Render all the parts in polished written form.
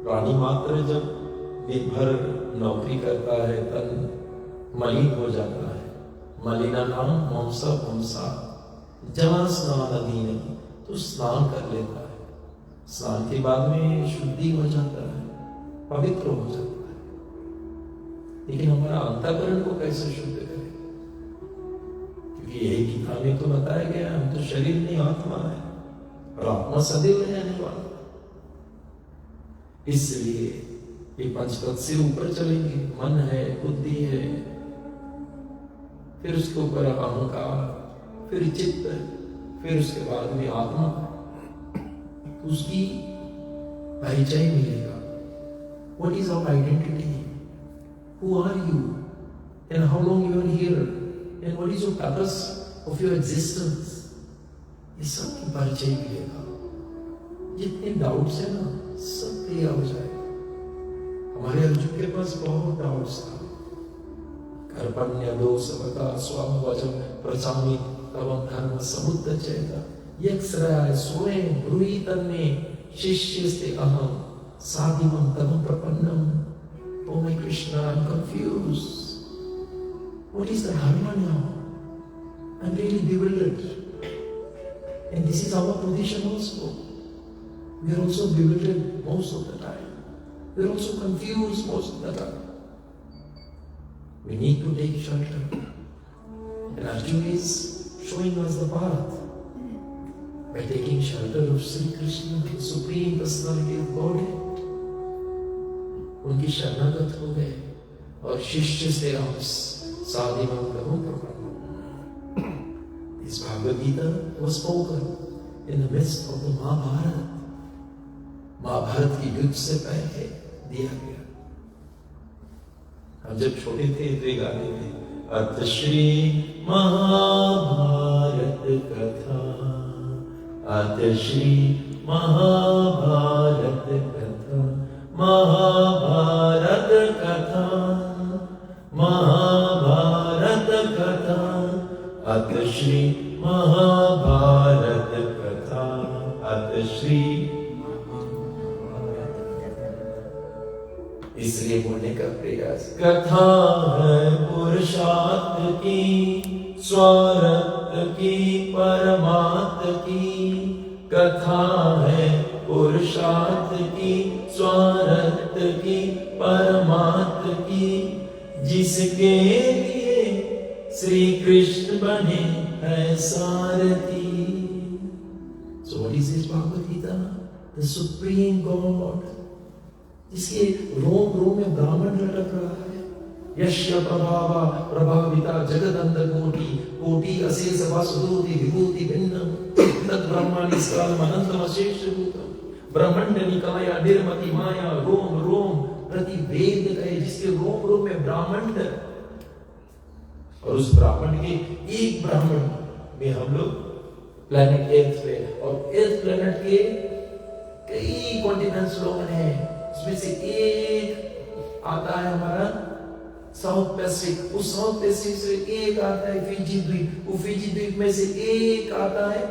प्राणी मात्र जब दिन भर नौकरी करता है तन मलिन हो जाता है। मलिना नाम मांसा पुंसा जहाँ स्नान अधीन, तो स्नान कर लेता है। स्नान के बाद में शुद्धि हो जाता है, पवित्र हो जाता है। लेकिन हमारा अंतःकरण को कैसे शुद्ध करें? क्योंकि यही गीता में तो बताया गया, हम तो शरीर नहीं आत्मा है और आत्मा सदैव रहने वाला। इसलिए ये पंचतत्व से ऊपर चलेंगे। मन है, बुद्धि है, फिर उसके ऊपर अहंकार, फिर चित्त, फिर उसके बाद में आत्मा। उसकी परिचय मिलेगा। What is our identity? Who are you? And how long you are here? And what is your purpose of your existence? ये सब की परिचय मिलेगा। जितने डाउट्स है ना, सब क्लियर हो जाएगा। हमारे अर्जुन के पास बहुत डाउट्स था। कर्पण्य दोषवता स्वामवचम प्रचामि तवं धर्म समुद्धचेत यक्षराय स्वयं ब्रूहि तन्मे शिष्यस्ते अहं साधिमं तवं प्रपन्नम। Oh my Krishna, I'm confused. What is the dharma now? I'm really bewildered. And this is our position also. We are also bewildered most of the time. We are also confused most of the time. We need to take shelter. And Arjuna is showing us the path. By taking shelter of Sri Krishna, the Supreme Personality of Godhead, उनकी शरणागत हो गए और शिष्य से हम साधिमं तवं प्रपन्नम। This Bhagavad Gita was spoken in the midst of the Mahabharata. Mahabharat की युद्ध से पहले दिया गया। हम जब छोटे थे तो ये गाने में अथ श्री महाभारत कथा, अथ श्री महाभारत कथा, महाभारत कथा, महाभारत कथा, अथ श्री महाभारत कथा, अथ श्री। इसलिए बोलने का प्रयास। कथा है पुरुषार्थ की, स्वार्थ की, परमार्थ की। कथा है पुरुषार्थ की, स्वार्थ की, परमार्थ की। जिसके लिए श्री कृष्ण बने है सारथी। So what is this Bhagavad Gita? The Supreme God, जिसके रोम रोम में ब्राह्मण लटक रहा है। यश्य प्रभावा प्रभाविता जगदंत कोटि, कोटि अशेष वासुदेव विभूति भिन्नम तद ब्रह्मांड स्कालम अनंतम अशेष भूतम। ब्रह्मांड निकाय निर्मति माया रोम रोम प्रति वेद गए, जिसके रोम रोम में ब्राह्मण है। और उस ब्राह्मण के एक ब्राह्मण में हम लोग प्लैनेट अर्थ पे, और अर्थ प्लैनेट के कई कॉन्टिनेंट्स लोग हैं। उसमें से एक आता है हमारा साउथ पैसिफिक। उस साउथ पैसिफिक से एक आता है फिजी द्वीप। वो फिजी द्वीप में से एक आता है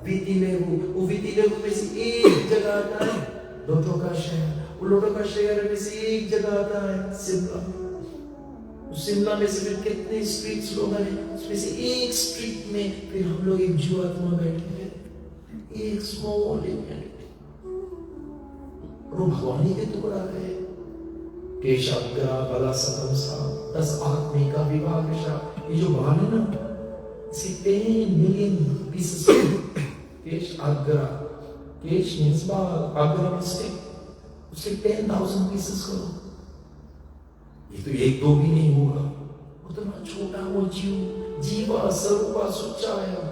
वितिलेहु। वो वितिलेहु में से एक जगह आता है लोटो का शहर। वो लोटो का शहर में से एक जगह आता है शिमला। उस शिमला में से फिर कितने स्ट्रीट्स लोग हैं, उसमें से एक स्ट्रीट में फिर हम लोग एक जीवात्मा बैठे हैं, एक स्मॉल यूनिट। वो भगवानी के टुकड़ा है। केशाग्रा बला सकम सा 10 आत्मे का विभागशा। ये जो बाल है ना, इसे 10 मिलियन पीसेस। केश आग्रा, केश मींस बाल, आग्रा मींस स्टिक। उसके 10,000 पीसेस करो। ये तो एक दो भी नहीं होगा। उतना छोटा वो जीव, जीवा स्वरूपा सुचाया।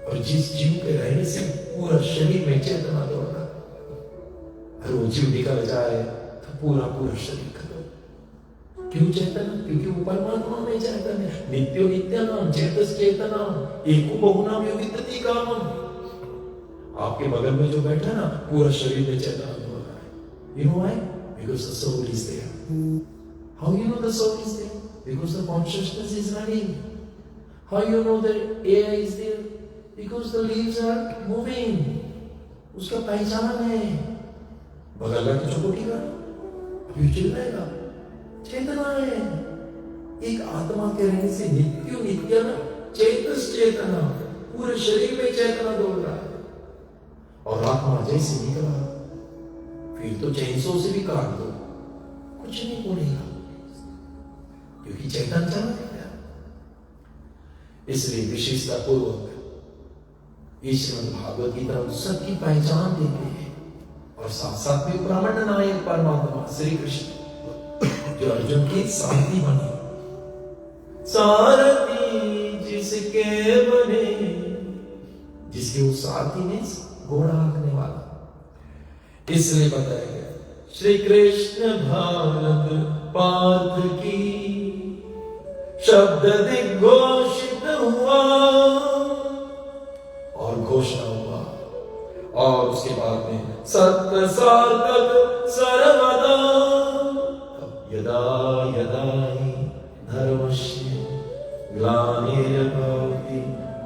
और जिस जीव के रहने से पूरा शरीर में चेतना दौड़ रहा, अगर वो जीव निकल जाए तो पूरा पूरा शरीर खत्म। क्यों चेतन? क्योंकि वो परमात्मा में चेतन है। नित्यो नित्यानाम चेतस चेतनाम एको बहुनाम योगितति कामम। आपके बगल में जो बैठा ना, पूरा शरीर में चेतना दौड़ रहा है। You know why? Because the soul is there. How you know the soul is there? Because the consciousness is running. How you know the air is there? Because the leaves are moving. उसका पहचान है। बगल का चौकोटी का अभी चिल्लाएगा। चेतना है, एक आत्मा के रहने से नित्य नित्य ना चेतस चेतना, पूरे शरीर में चेतना दौड़ रहा है। और आत्मा जैसे निकला फिर तो चैनसो से भी काट दो, कुछ नहीं बोलेगा, क्योंकि चेतन चला गया। इसलिए विशेषता पूर्वक श्रीमद् भागवत गीता सबकी पहचान देते हैं। और साथ साथ में ब्राह्मण नायक परमात्मा श्री कृष्ण जो अर्जुन के सारथी बने, सारथी जिसके बने, जिसके वो सारथी ने घोड़ा हाँकने वाला। इसलिए बताया गया श्री कृष्ण भारत पार्थ की शब्द दिग्घोषित हुआ और घोषणा हुआ। और उसके बाद में सत्य सार्थक सर्वदा यदा यदा हि धर्मस्य ग्लानिर्भवति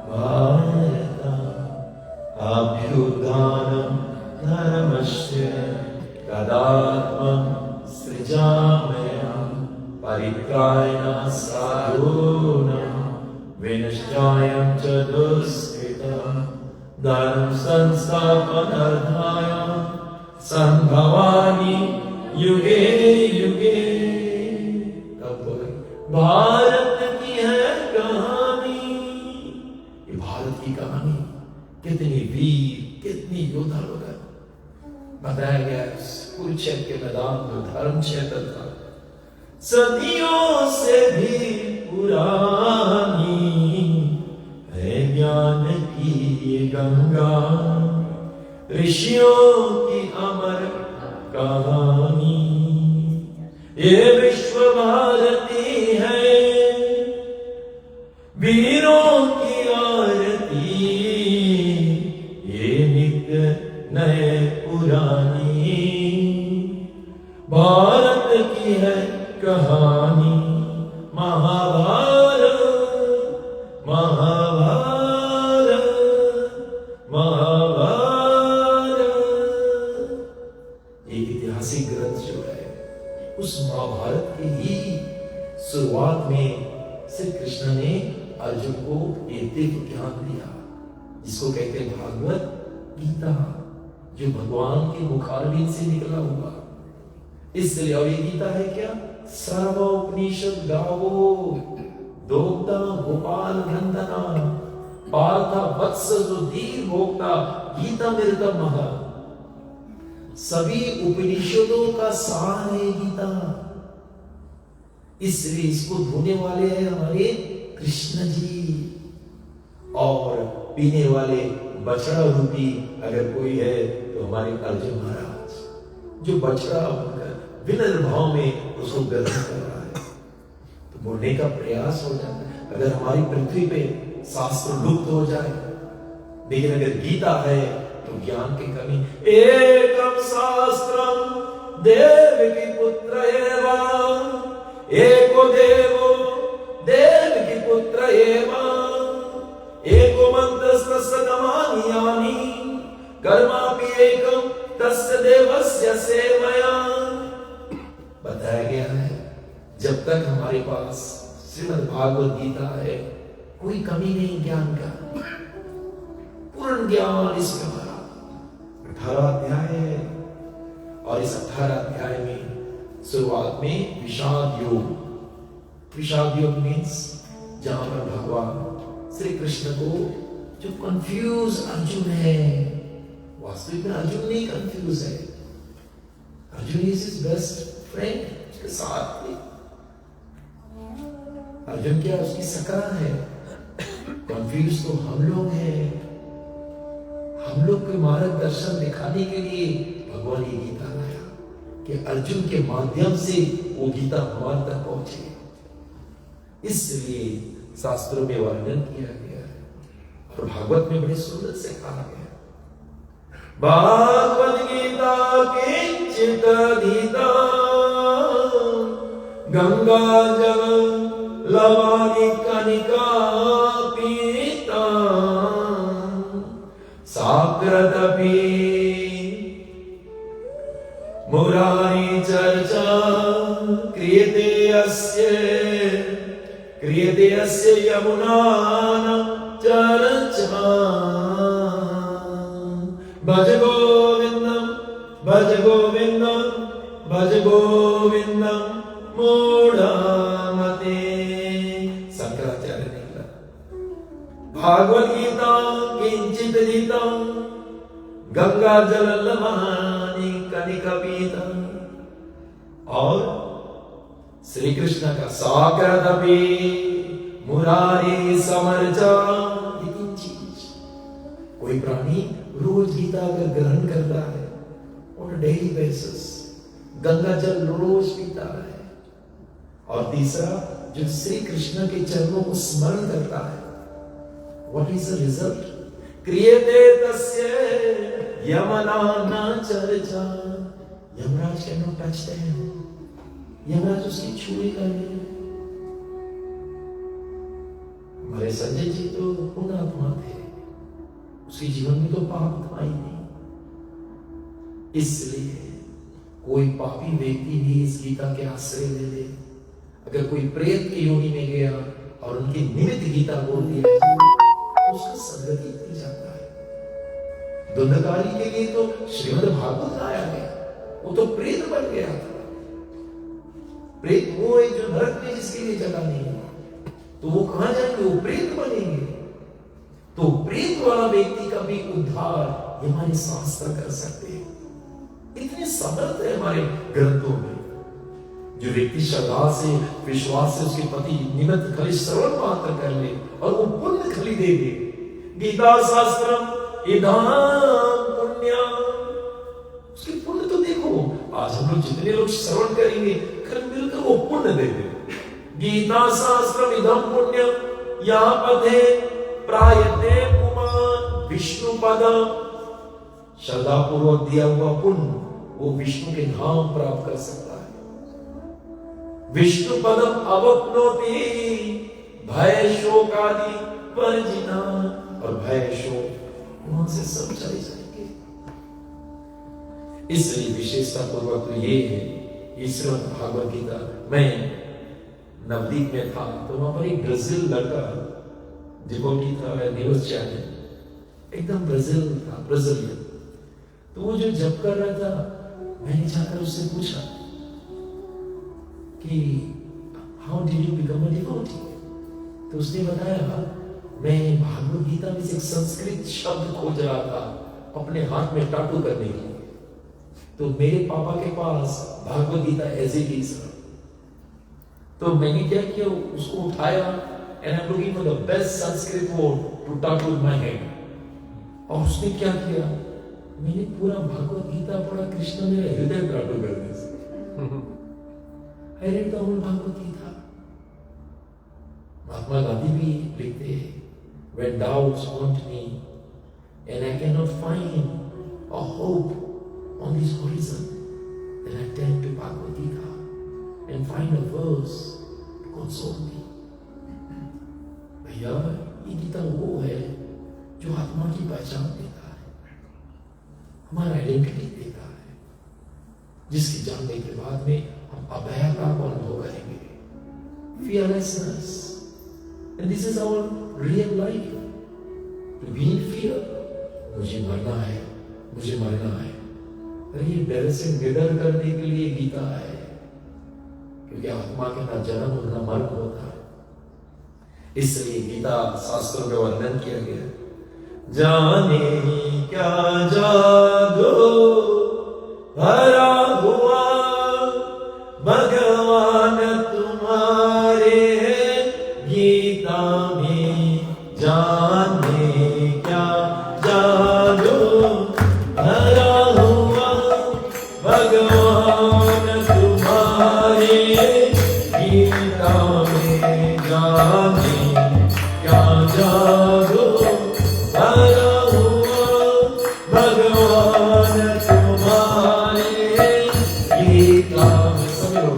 भारत अभ्युत्थानं धर्मस्य तदात्मं सृजाम्यहं परित्राणा साधूनां विनश्चायं च दुष्कृतं धर्म संस्थापनार्थाय संभवामि युगे युगे। भारत की है कहानी, ये भारत की कहानी, कितनी वीर कितनी योद्धा लोग हैं। बताया गया कुरुक्षेत्र के मैदान में धर्म क्षेत्र था, सदियों से भी पुरानी है ज्ञान की ये गंगा, ऋषियों की अमर कहानी। ये विश्व भारती है, वीरों की आरती, ये नित्य नए पुरानी भारत की है कहानी। महाभारत महाभारत महाभारत एक ऐतिहासिक ग्रंथ जो है, उस महाभारत की ही शुरुआत में श्री कृष्ण ने अर्जुन को एक दिव्य ज्ञान दिया, जिसको कहते हैं भागवत गीता, जो भगवान के मुखारविंद से निकला हुआ। इसलिए और ये गीता है क्या? सर्वोपनिषद गावो दोग्धा गोपाल नंदना पार्था वत्स रुधिर भोक्ता गीता मृतम महा। सभी उपनिषदों का सार है गीता। इसलिए इसको धोने वाले हैं हमारे कृष्ण जी, और पीने वाले बछड़ा रूपी अगर कोई है तो हमारे अर्जुन महाराज, जो बछड़ा बनकर विनम्र भाव में उसको ग्रहण कर रहा है। तो बोलने का प्रयास हो जाता है। अगर हमारी पृथ्वी पे शास्त्र लुप्त हो जाए, लेकिन अगर गीता है तो ज्ञान की कमी। एकम शास्त्रम देवकी पुत्र एवा, एको देवो देवकी पुत्र एवा, एको मंत्रस्तस्य नमानि यानि, कर्मापि एकम तस्य देवस्य सेवया। बताया गया है जब तक हमारे पास श्रीमद् भागवत गीता है, कोई कमी नहीं ज्ञान का, पूर्ण ज्ञान इसमें हमारा 18 अध्याय है। और इस 18 अध्याय में शुरुआत में विषाद योग, विषाद योग मीन्स जहां पर भगवान श्री कृष्ण को, जो कंफ्यूज अर्जुन है, वास्तविक में अर्जुन नहीं कंफ्यूज है, Arjun is his best friend, उसके साथ में अर्जुन क्या उसकी सका है। कंफ्यूज तो हम लोग हैं। हम लोग को मार्गदर्शन दिखाने के लिए भगवान ये गीता लाया कि अर्जुन के माध्यम से वो गीता हमारे तक पहुंचे। इसलिए शास्त्रों में वर्णन किया गया है और भागवत में बड़े सुंदर से कहा गया, भागवत गीता किंचित अधीता, गंगा जल लवानि कनिका पीता, साकृतपि मुरारी चर्चा क्रियते अस्य यमुनानां चर्चा। भज गोविंदम भज गोविंदम भज गोविंदम मूढ़मते। शंकराचार्य ने लिखा भागवत गीता किंचित गीता गंगा जल लवहानि कनिका पीता। और श्री कृष्ण का साकरदपि मुरारी समर्चा। लेकिन चीज कोई प्राणी रोज गीता का ग्रहण करता है ऑन डेली बेसिस, गंगा जल रोज पीता है। और तीसरा जो श्री कृष्ण के चरणों को स्मरण करता है, व्हाट इज द रिजल्ट? क्रियते तस्य यमनाना चर्चा। Yamraj can not touch them, Yamraj उसकी छुएगा नहीं। हमारे संजय जी तो पुण्यात्मा थे, उसके जीवन में तो पाप था ही नहीं। इसलिए कोई पापी व्यक्ति भी इस गीता के आश्रय ले ले। अगर कोई प्रेत की योनि में गया और उनकी निमित्त गीता बोल दिया तो उसका सदगति मिल जाता है। धुंधकारी के लिए तो श्रीमद् भागवत लाया गया, वो तो प्रेत बन गया था। प्रेत वो है जो नरक में जिसके लिए जगह नहीं है, तो वो कहां जाएंगे? वो प्रेत बनेंगे। तो प्रेत वाला व्यक्ति का भी उद्धार ये हमारे शास्त्र कर सकते हैं। इतने समर्थ है हमारे ग्रंथों में। जो व्यक्ति श्रद्धा से विश्वास से उसके पति निमित्त खाली श्रवण मात्र कर ले और वो पुण्य खाली देंगे। गीता शास्त्रम इदं पुण्यम, उसके पुण्य तो देखो। आज हम लोग जितने लोग श्रवण करेंगे कल मिलकर वो पुण्य दे दे। गीता शास्त्रम इदं पुण्यम या पथे प्रायते पुमान विष्णु पदम। श्रद्धा पूर्वक दिया हुआ पुण्य वो विष्णु के धाम प्राप्त कर सकता है। विष्णु पदम अवप्नोति भय शोकादि वर्जिना। और भय शोक वहां से सब चले जाएंगे। इसलिए विशेषता पूर्वक तो ये है, श्रीमद् भागवत गीता। मैं नवदीप में था तो वहां पर एक ब्राजील लड़का डिवोटी था, न्यूज चैनल, एकदम ब्राजील था, ब्राजीलियन। तो वो जो जप कर रहा था, मैंने जाकर उससे पूछा कि how did you become a devotee? तो उसने बताया मैं भागवत गीता में से एक संस्कृत शब्द खोज रहा था अपने हाथ में टाटू करने के लिए। तो मेरे पापा के पास Bhagavad Gita as it is. तो मैंने क्या किया, उसको उठाया and I'm looking for the best Sanskrit word to tattoo in my head. और उसने क्या किया, मैंने पूरा भागवत गीता पढ़ा, कृष्ण मेरे हृदय टाटू कर दिया। I read the whole Bhagavat Gita. Mahatma Gandhi भी लिखते हैं, when doubts haunt me and I cannot find a hope on this horizon, then I turn to Bhagavad Gita and find a verse to console me. भैया ये गीता वो है जो आत्मा की पहचान देता है, हमारा आइडेंटिटी देता है, जिसकी जानने के बाद में हम अभयता को अनुभव करेंगे, fearlessness, and this is our real life. To be in fear, मुझे मरना है, मुझे मरना है। अरे ये डर से निडर करने के लिए गीता है, क्योंकि आत्मा के ना जन्म और ना मरण होता है। इसलिए गीता शास्त्रों में वर्णन किया गया, जाने क्या जादू भरा हुआ भगवान तुम्हारे गीता में, जाने क्या जादू भरा हुआ भगवान तुम्हारे गीता में, जाने क्या जादू भरा हुआ भगवान तुम्हारे गीता में। समझो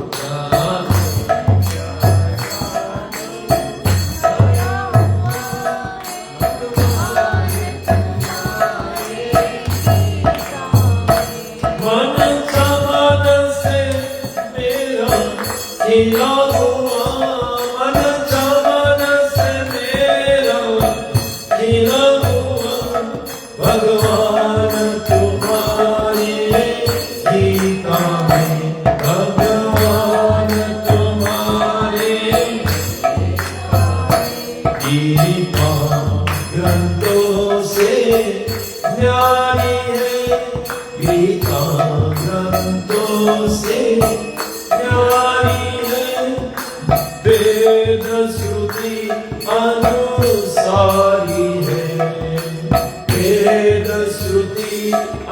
मन समा खिला हुआ मन चमन से मेरा खिला हुआ भगवान तुम्हारी गीता में भगवान तुम्हारे गीता ग्रंथों से न्यारी है गीता ग्रंथों से न्यारी है वेद श्रुति अनुसारी है वेद श्रुति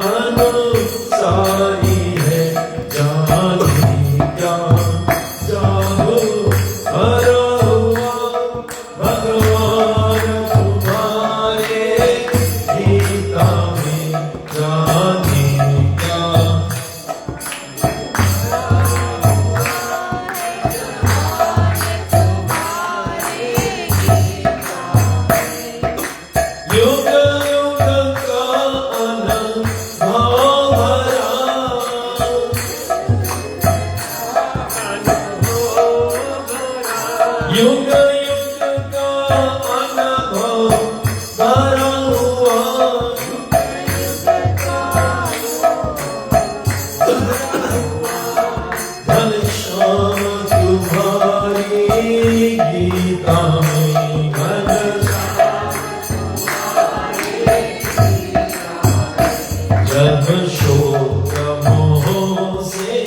अनुसारी है जानी क्या जानो हरा हुआ भगवान तुम्हारे गीता में जानी क्या युग युग का अनुभव भरा युग युग का अनुभव भरा हुआ घनश्याम तुम्हारी गीता में घनश्याम जब शोक मोह से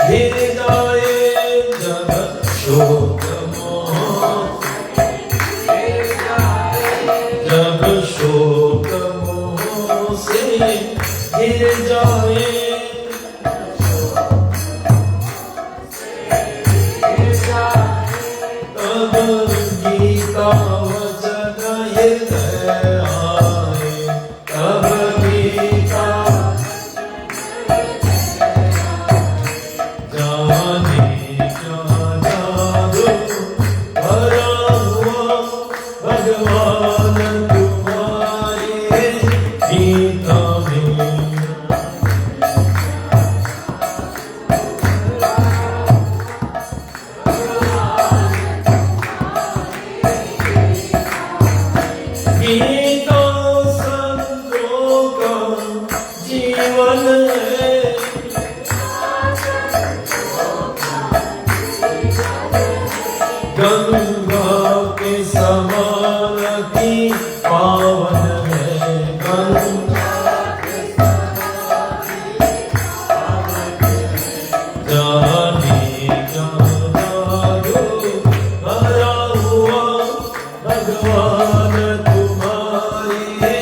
घिर जाए जब शोक मोह जब शोक मोह से घिर जाए तब गीता वचन हृदय आए तब गीता जाने क्या जादू भरा हुआ भगवान तुम्हारे गीता में गीता संतों का जीवन है गंगा के समान की पावन है गंगा जाने क्या जादू भरा हुआ भगवान तुम्हारे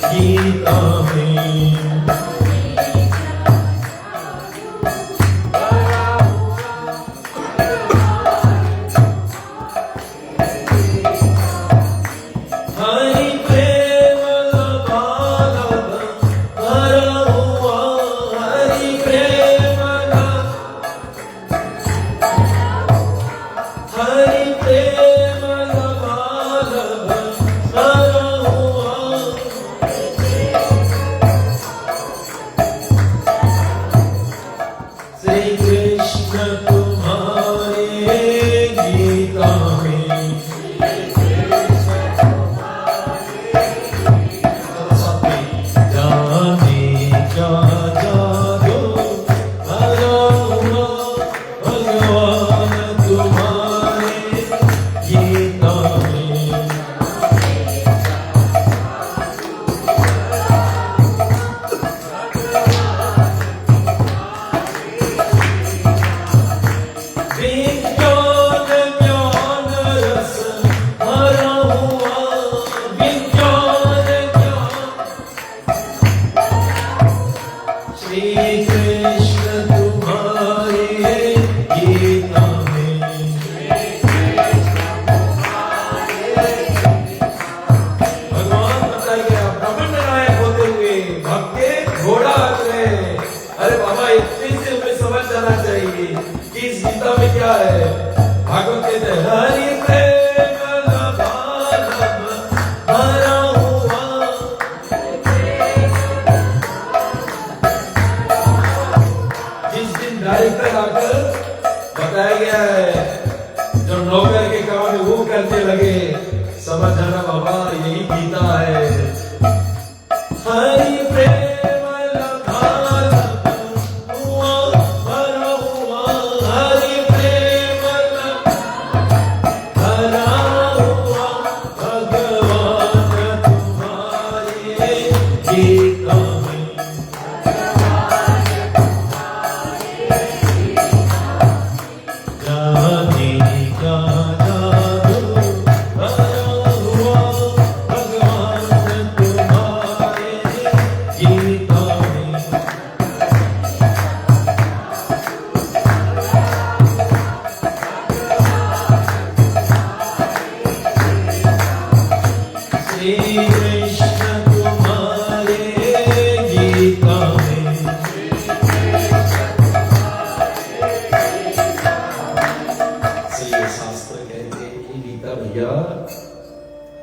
गीता में हरि प्रेम लबालब भरा हुआ हरि प्रेम हरि प्रेम लबालब भरा हुआ श्री कृष्ण तुम्हारे गीता में जाने क्या जादू भरा हुआ भगवान तुम्हारे गीता में विज्ञान ज्ञान रस भरा हुआ विज्ञान ज्ञान श्री कृष्ण तुम्हारे गीता में भगवान बताइए आप ब्रह्मण्य नायक होते हुए भक्ति घोड़ा रहे अरे बाबा इतनी से हमें समझ जाना चाहिए कि इस गीता में क्या है भागवत कहते हैं हरि प्रेम लबालब भरा हुआ जिस दिन डायरेक्टर आकर बताया गया है जो नौकर के काम वो करने लगे, समझ जाना बाबा यही गीता है। हरि प्रेम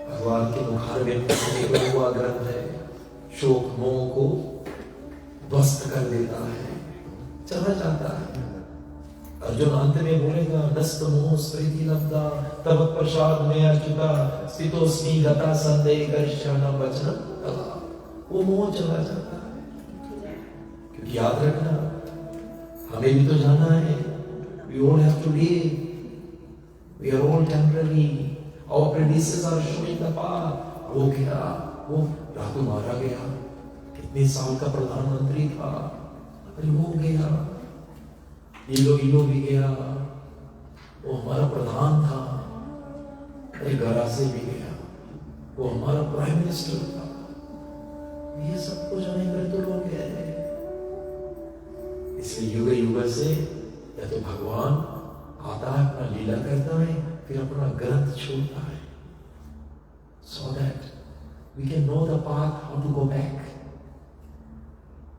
भगवान के मुखार में हुआ ग्रंथ है, शोक मोह को ध्वस्त कर देता है, चला जाता है। अर्जुन अंत में बोलेगा नस्त मोह स्मृति लब्धा तब प्रसाद में अच्युता स्थितोस्मि गता संदेह करिष्यामि वचनं तथा। वो मोह चला जाता है। क्योंकि याद रखना हमें भी तो जाना है, we all have to live, we are all temporary, our predecessors are showing the path। वो गया, वो रातों मारा गया, कितने साल का प्रधानमंत्री था, अरे वो गया, इलो भी गया, वो हमारा प्रधान था, अरे गरासे भी गया, वो हमारा प्राइम मिनिस्टर था। ये सब कुछ जाने तो लोग गए। इसलिए युग युग से या तो भगवान आता है, अपना लीला करता है, फिर अपना ग्रंथ छोड़ता है, so that we can know the path how to go back।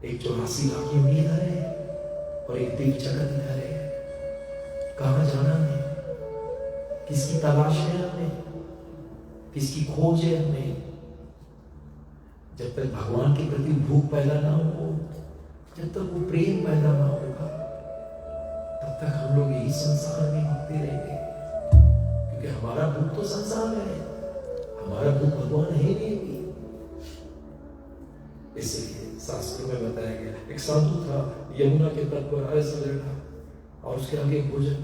एक 84 लाख की उम्मीद है और एक दिव्य जगत इधर है। कहाँ जाना है, किसकी तलाश है हमें, किसकी खोज है हमें। जब तक भगवान के प्रति भूख पैदा ना हो, जब तक वो प्रेम पैदा ना होगा, तब तक हम लोग यही संसार में भटकते रहेंगे। क्योंकि हमारा भूख तो संसार है, हमारा भूख भगवान है नहीं। इसलिए शास्त्रों में बताया गया, एक साधु था यमुना के तट पर ऐसा बैठा और उसके आगे भोजन,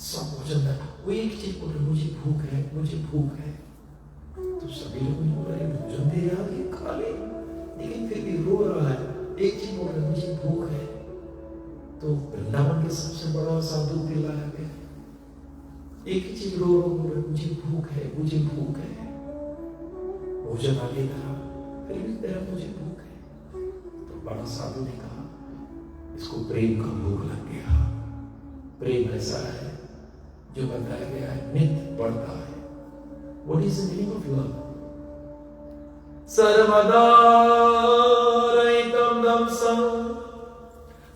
सब भोजन था, वो एक चीज बोल रहा, मुझे भूख है, मुझे भूख है। तो सभी लोग बोल रहे भोजन दे रहा है, खा ले, लेकिन फिर भी रो रहा है। एक चीज बोल रहा, मुझे भूख है। तो वृंदावन के सबसे बड़ा साधु दिलाया गया, एक ही चीज रो बोल रहा, मुझे भूख है, मुझे भूख है। भोजन आगे था, फिर भी तेरा मुझे भूख है। तो बड़ा साधु ने कहा, इसको प्रेम का भूख लग गया। प्रेम ऐसा है जो बताया गया है, नित्य बढ़ता है। What is the meaning of love? सर्वदा रहितं दंसं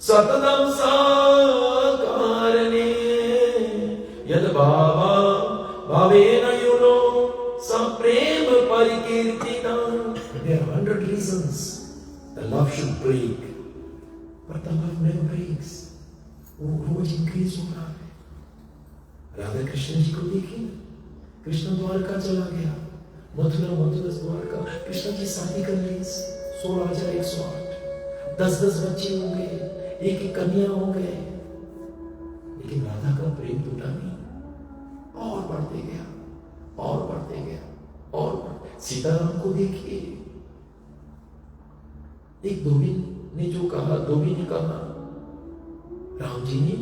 सततं साकारणे यद भावा भावेन युनो सप्रेम परिकीर्तितं। There are 100 reasons the love should break, but the love never breaks। वो रोज इंक्रीज हो रहा है। राधा कृष्ण जी को देखिए, कृष्ण द्वारका चला गया, मथुरा द्वारका, कृष्ण जी शादी कर ली, 16,108, 10-10 बच्चे हो गए, एक कन्या हो गए, लेकिन राधा का प्रेम टूटा नहीं, और बढ़ते गया, और बढ़ते गया, और बढ़ते। सीताराम को देखिए, एक धोबी ने जो कहा, धोबी ने कहा, राम जी ने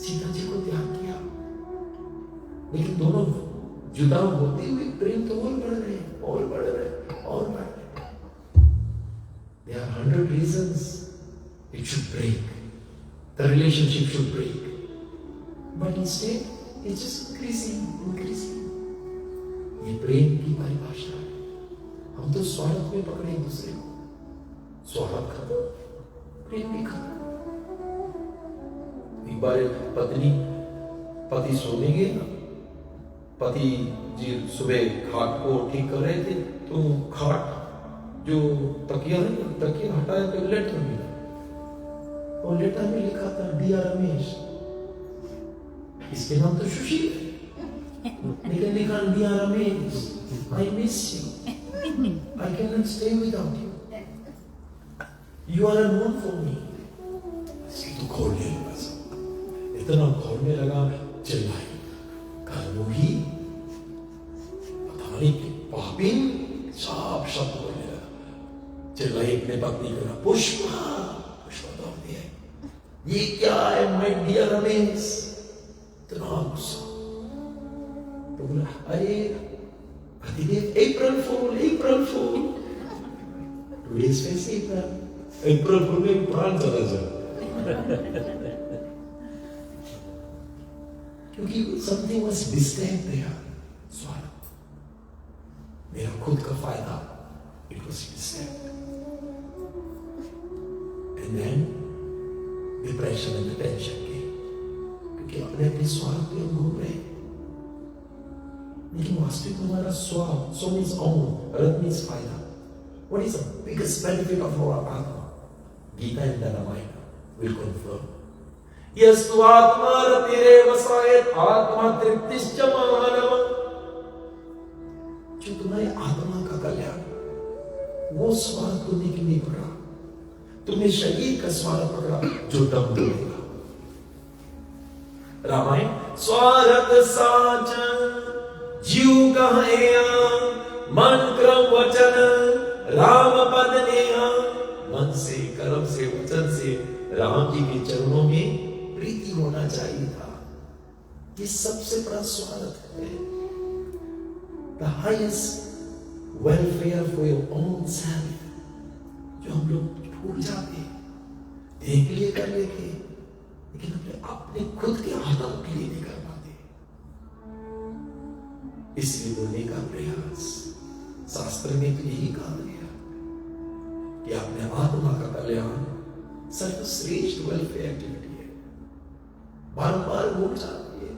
सीता जी को त्याग किया, लेकिन दोनों जुदा होते हुए प्रेम तो और बढ़ रहे, और बढ़ रहे, और बढ़ रहे। There are 100 reasons it should break, the relationship should break, but instead it's just increasing, increasing। ये प्रेम की परिभाषा है। हम तो स्वार्थ में पकड़े एक दूसरे को, स्वार्थ खत्म, प्रेम भी खत्म। एक बार पत्नी पति सोने गए ना, पति जी सुबह खाट को ठीक कर रहे थे, तो खाट जो तकिया है, तकिया हटाया तो लेटर मिला, और लेटर में लिखा था डियर रमेश इसके नाम तो सुशील है, लेकिन निकाल दिया Ramesh, I miss you, I cannot stay without you, you are unknown for me। इसकी तो खोलने लगा, सब इतना खोलने लगा, चिल्लाई कल ही पता नहीं कि पापिन साफ शब्द बोलने लगा, चिल्लाई अपने पत्नी को, पुष्पा पुष्पा दौड़ दिया, ये क्या है माय डियर रमेश, इतना गुस्सा। तो बोला अरे प्रतिदेव, अप्रैल फूल, टुडे इज फेस्टिवल, अप्रैल फूल में प्राण चला जाए, क्योंकि समथिंग वाज डिस्टर्ब देयर, स्वार्थ, मेरा खुद का फायदा, it was disturb, and then depression and tension के, क्योंकि अपने अपने स्वार्थ में घूम रहे, लेकिन वास्तविक हमारा स्वार्थ, सो मीन्स ओन, अर्थ मीन्स फायदा। What is the biggest benefit of our Atma? Gita and Ramayana will confirm. यस्तु आत्मा रतिरे वसायत आत्मा तृप्तिश्च मानव, जो तुम्हारे आत्मा का कल्याण, वो स्वार्थ को नहीं नहीं पकड़ा, तुमने शरीर का स्वार्थ पकड़ा जो दम तोड़ेगा। रामायण, स्वार्थ साच जीव कहाया, मन क्रम वचन राम पद नेहा, मन से, कर्म से, वचन से राम जी के चरणों में प्रीति होना चाहिए था। ये सबसे बड़ा स्वार्थ है। The highest welfare for your own self, जो हम लोग भूल जाते हैं, देख लिए कर लेते, लेकिन अपने खुद के आत्मा के लिए नहीं कर पाते। इसलिए बोलने का प्रयास, शास्त्र में तो यही कहा गया कि अपने आत्मा का कल्याण सर्वश्रेष्ठ वेलफेयर एक्टिविटी है, बारंबार भूल जाती है।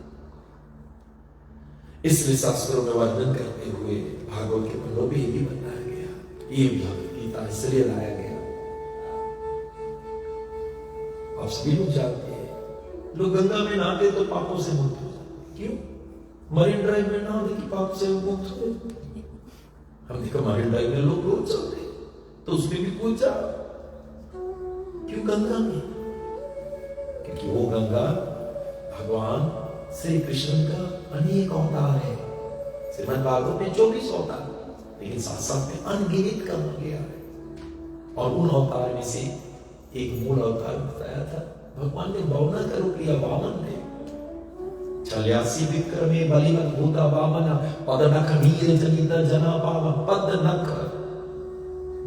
इसलिए शास्त्रों में वर्णन करते हुए भागवत के पन्नों में भी बताया गया, ये भगवत गीता इसलिए लाया गया। आप सभी लोग जानते हैं, लोग गंगा में नहाते तो पापों से मुक्त हो जाते, क्यों? मरीन ड्राइव में नहाते कि पाप से मुक्त हो। हमने कहा मरीन ड्राइव में लोग रोज चलते, तो उसमें भी पूछा क्यों गंगा में? क्योंकि वो गंगा भगवान श्री कृष्ण का अनेक अवतार है। श्रीमद् भागवत में 24 अवतार, लेकिन साथ साथ में अनगिनत कहा गया है, और उन अवतार में से एक मूल अवतार बताया था भगवान ने, भावना का रूप लिया वामन ने। 86 विक्रमे बलिवत भूता वामना, पद नख वीर जनित जना पावन, पद नख।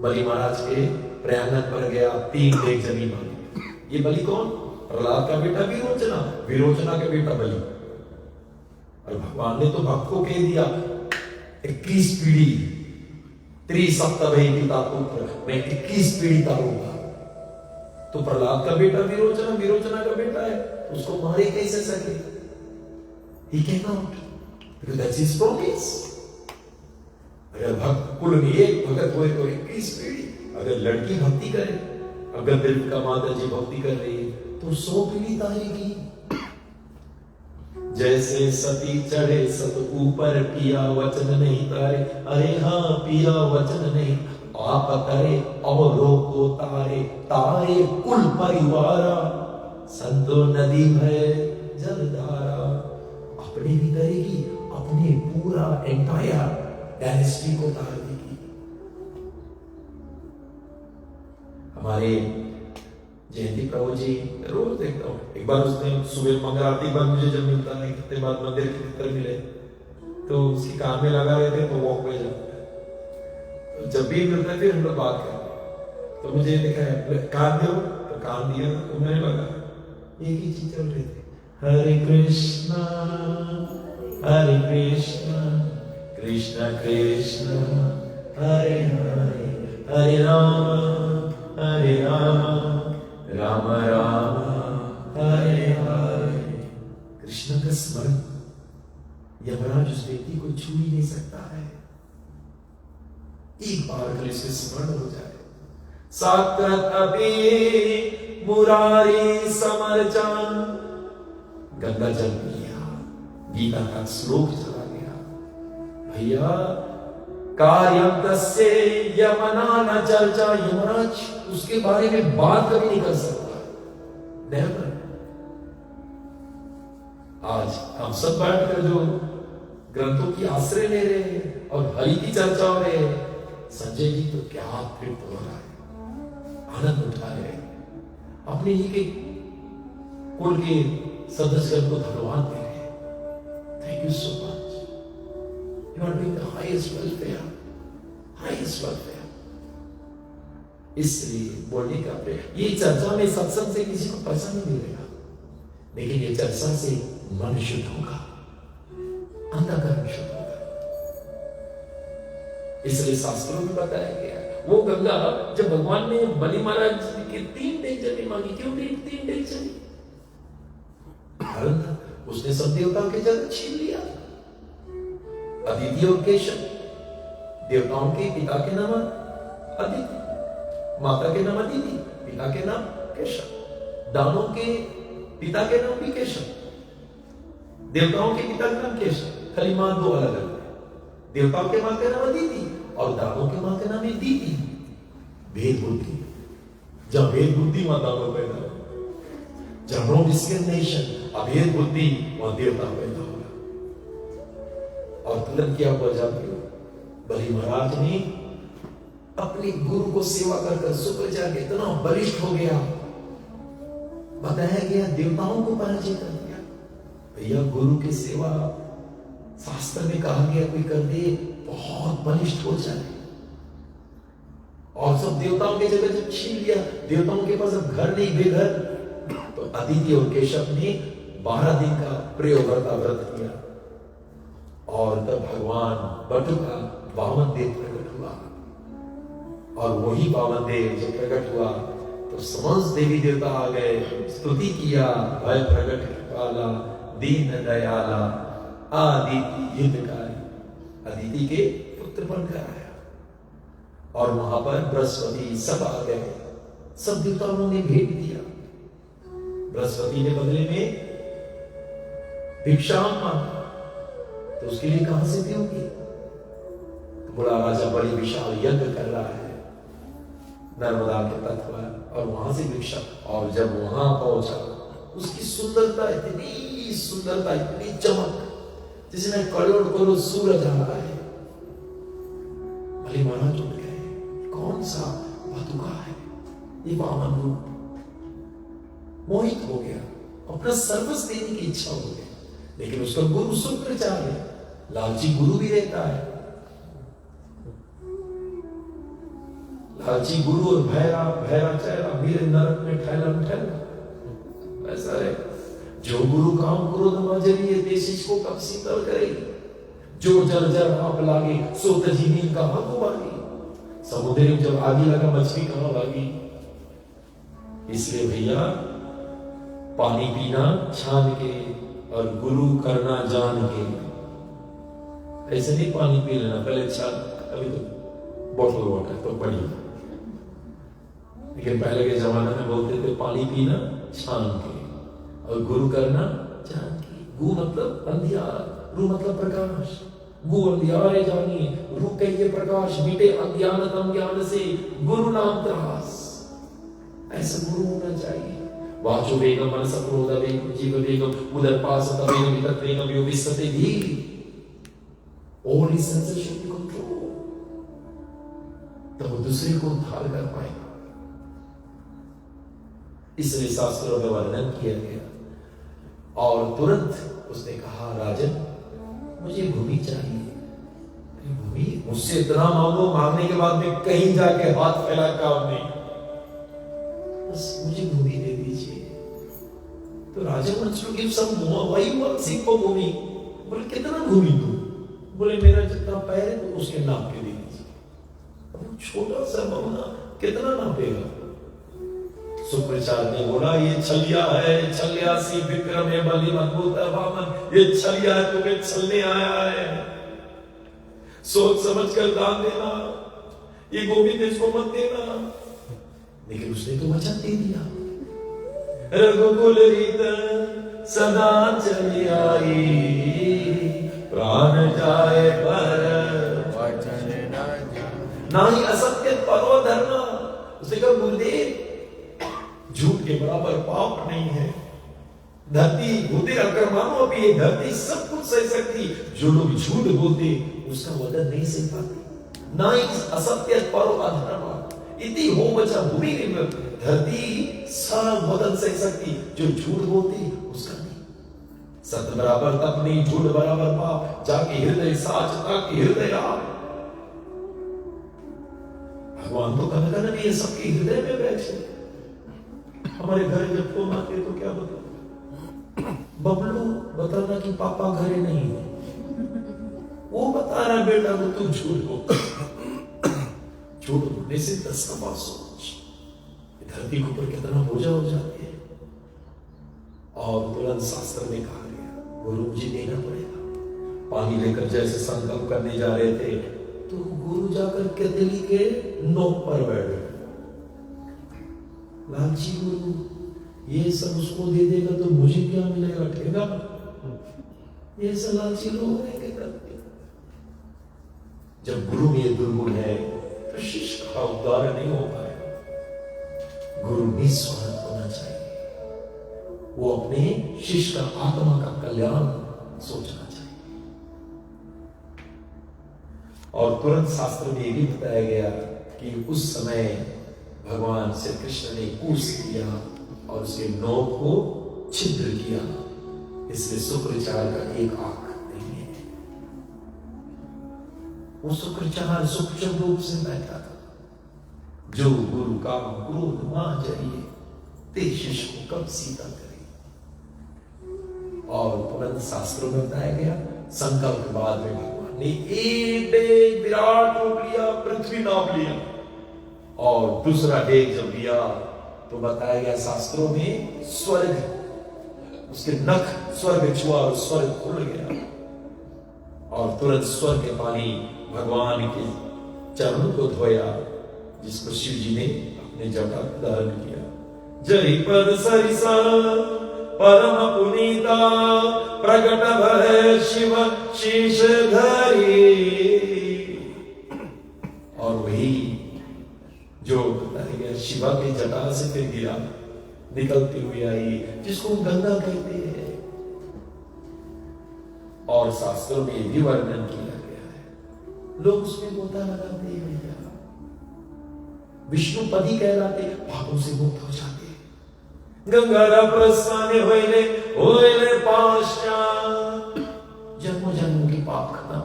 बलि महाराज के प्रयागराज पर गया, 3 देख जमीन मांगी। ये बलि कौन? प्रहलाद का बेटा विरोचना, विरोचना का बेटा बलि। और भगवान ने तो भक्त को कह दिया 21 पीढ़ी, त्रिसप्तभै पिता पुत्र, मैं 21 पीढ़ी तारूंगा। तो प्रहलाद का बेटा विरोचना, विरोचना का बेटा है, उसको मारे कैसे सके? He cannot, because that's his promise. अगर भक्त कुल में एक भगत हुए तो 21 पीढ़ी, अगर लड़की भक्ति करे, अगर दिल का माता जी भक्ति कर रही है तो 100 पीढ़ी तारेगी। जैसे सती चढ़े सत ऊपर, पिया वचन नहीं तारे, अरे हाँ पिया वचन नहीं, आप करे औरों को तारे, तारे कुल परिवारा, संतो नदी है जलधारा। अपने भी करेगी, अपने पूरा एंटायर डायनेस्टी को तार देगी। हमारे जयंती प्रभु जी रोज देखता हूँ, एक बार उसने सुबह मंगल आरती बाद मुझे जब मिलता है, कितने बाद मंदिर के भीतर मिले, तो उसकी कान में लगा रहे थे, तो वॉक में जाता है, तो जब भी मिलता है फिर हम लोग बात करते हैं। तो मुझे देखा है, कान दो, तो कान दिया, तो मैंने लगा एक ही चीज चल रही थी, हरे कृष्णा कृष्ण कृष्ण हरे हरे, हरे राम राम राम हरे हरे। कृष्ण का स्मरण यमराज उस व्यक्ति को छू ही नहीं सकता है। एक बार अगर इसके स्मरण हो जाए, साकृत अपि मुरारी समर्चन, गंगा जल पिया, गीता का श्लोक चला गया, भैया कार्यम तस्य यमना न चर्चा, यमराज उसके बारे में बात कभी नहीं कर सकता, नेवर। आज हम सब बैठकर जो ग्रंथों की आश्रय ले रहे हैं और हरि की चर्चा हो रहे हैं, संजय जी तो क्या तृप्त हो रहा है, आनंद उठा रहे हैं, अपने ही के कुल के सदस्य को धन्यवाद दे रहे हैं। Thank you so much, you are doing the highest welfare, highest welfare. इसलिए बोलने का प्रयास, ये चर्चा में सत्संग से किसी को पैसा नहीं मिलेगा, लेकिन ये चर्चा से मन शुद्ध होगा, अंतःकरण शुद्ध होगा। इसलिए शास्त्रों में बताया गया, वो गंगा जब भगवान ने बलि महाराज के 3 डेग जमी मांगी, क्यों 3 डेग जमी? उसने सब देवताओं के जल छीन लिया। अदिति और केशव, देवताओं के पिता के नाम अदिति, माता के नाम अदिति, पिता के नाम केशव। दानों के पिता के नाम भी केशव, देवताओं के पिता का नाम केशव, खाली मां 2 अलग अलग है। देवताओं के मां का नाम अदिति और दानों के मां का नाम है दीति। भेद बुद्धि, जब भेद बुद्धि वहां दानों पैदा हो, जब नो डिस्क्रिमिनेशन, अभेद बुद्धि, वहां देवता पैदा होगा। और तुरंत क्या हुआ, जब बलि महाराज ने अपने गुरु को सेवा कर शुक्राचार्य के इतना बलिष्ठ हो गया, बताया गया देवताओं को पराजय कर दिया। भैया गुरु की सेवा शास्त्र में कहा गया कोई कर दे बहुत बलिष्ठ हो जाए, और सब देवताओं की जगह जब छीन लिया, देवताओं के पास अब घर नहीं बेघर, तो अदिति और केशव ने 12 दिन का प्रियव्रता व्रत किया, और तब भगवान बटु का 52 देव प्रकट हुआ। और वही 52 देव जब प्रकट हुआ तो समस्त देवी देवता आ गए, स्तुति किया, भय प्रकट कृपाला, दीन दयाला, आदिति हितकारी, अदिति के पुत्र बनकर आया। और वहां पर बृहस्पति सब आ गए, सब देवताओं ने भेंट दिया। बृहस्पति ने बदले में भिक्षा मांगा, तो उसके लिए कहां से दोगी? बोला राजा बड़ी विशाल यज्ञ कर रहा है नर्मदा के तट पर, और वहां से भिक्षा। और जब वहां पहुंचा, उसकी सुंदरता इतनी सुंदरता, इतनी चमक, जिसमें करोड़ सूरज आ रहा है। बलि महाराज उठ गए, कौन सा बतुका है ये, पावन रूप, मोहित हो गया, अपना सर्वस्व देने की इच्छा हो गई। लेकिन उसका गुरु शुक्राचार्य, लालची गुरु भी रहता है, लालची गुरु और भैरा चेहरा, मेरे नरक में ठहरा ऐसा है। जो गुरु काम क्रोध मजरी देशिश को कब शीतल करेगी, जो जर्जर आप लागे सो तजीनी कहां को भागी, समुद्र में जब आगी लगा मछली कहां भागी। इसलिए भैया पानी पीना छान के और गुरु करना जान के, ऐसे नहीं पानी पी लेना पहले, अच्छा अभी तो बॉटल वाटर तो बढ़िया, लेकिन पहले के जमाने में बोलते थे पानी पीना छान के और गुरु करना जान के। गु मतलब अंधियार, रु मतलब प्रकाश, गु अंधियारे जानिए, रु कहिए प्रकाश, मिटे अज्ञानतम ज्ञान से गुरु नाम त्रास। ऐसा गुरु होना चाहिए। वाचो वेगम मनस क्रोध वेगम जीव वेगम उदरपासत वेगम वितत वेगम यो विसते भी, all his senses should be controlled, तब वो दूसरे को उद्धार कर पाएगा। इसलिए शास्त्रों में वर्णन किया गया। और तुरंत उसने कहा राजन मुझे भूमि चाहिए। भूमि मुझसे इतना मांगो, मांगने के बाद में कहीं जाके हाथ फैला काम नहीं, बस मुझे भूमि दे दीजिए। तो राजा wants to give some more, why you asking for भूमि? बोले कितना भूमि दूं? बोले मेरा जितना पैर है तो उसके नाप के दे दीजिए। अब छोटा सा बमना कितना नापेगा? शुक्राचार्य ने बोला ये छलिया है, छलियासी विक्रम है बलि अद्भुत वामन, ये छलिया है, तुम्हें छलने आया है, सोच समझ कर दान देना, ये गोविंद इसको मत देना। लेकिन उसने तो वचन दे दिया, रघुकुल रीत सदा चली आई, प्राण जाए पर वचन ना ही असत्य परो धर्म। उसने कहा गुरुदेव झूठ के बराबर पाप नहीं है। धरती भूते अगर मानो अभी ये धरती सब कुछ सह सकती, जो लोग झूठ बोलते उसका वजन नहीं सह पाते। ना ही असत्य परो अधर्म इति हो बचा भूमि, धरती सब वजन सह सकती, जो झूठ बोलते उसका नहीं। सत्य बराबर तप नहीं, झूठ बराबर पाप, जाके हृदय साच ताकि हृदय आप। भगवान तो कन कन नहीं है, सबके हृदय में बैठे। हमारे घर जब फोन आते तो क्या बताओ, बबलू बताना कि पापा घरे नहीं है, वो बता रहा बेटा वो तू झूठ बोल। झूठ बोलने से 10 दफा सोच, धरती के ऊपर कितना बोझा हो जाती है। और तुरंत शास्त्र में कहा गया गुरु जी देना पड़ेगा। पानी लेकर जैसे संकल्प करने जा रहे थे तो गुरु जाकर केतली के नोक पर बैठ गए। लालची गुरु ये सब उसको दे देगा तो मुझे क्या मिलेगा, ठेगा। ये सब लालची लोग हैं करते। जब गुरु में दुर्गुण है तो शिष्य का उद्धार नहीं हो पाएगा। गुरु निस्वार्थ होना चाहिए, वो अपने शिष्य का आत्मा का कल्याण सोचना चाहिए। और तुरंत शास्त्र में यह भी बताया गया कि उस समय भगवान श्री कृष्ण ने कूश किया और उसके नोक को छिद्र किया, इसलिए शुक्राचार्य का एक आंख नहीं है। वो शुक्राचार्य सूक्ष्म रूप से बैठा था। जो गुरु का क्रोध मान जाइए ते शिष्य को कब सीता करे। और तुरंत शास्त्रों में बताया गया संकल्प के बाद में भगवान ने एक विराट रूप लिया, पृथ्वी नाप लिया। और दूसरा डेग जब लिया तो बताया गया शास्त्रों में स्वर्ग, उसके नख स्वर्ग छुआ और स्वर्ग खुल गया। और तुरंत स्वर्ग के पानी भगवान के चरणों को धोया, जिसको शिव जी ने अपने जटा धारण किया। जय पद सरिसा परम पुनीता प्रकट भय शिव शीश धरी। और वही जो बताया गया शिवा की जटा से फिर गिरा, निकलती हुई आई, जिसको गंगा कहते हैं। और शास्त्रों में भी वर्णन किया गया है। लोग उसमें गोता लगाते हैं, विष्णुपदी कहलाते, पापों से मुक्त हो जाते। गंगा प्रस्थाने होइले होइले पाश्चात, जन्मों जन्मों की पाप खत्म,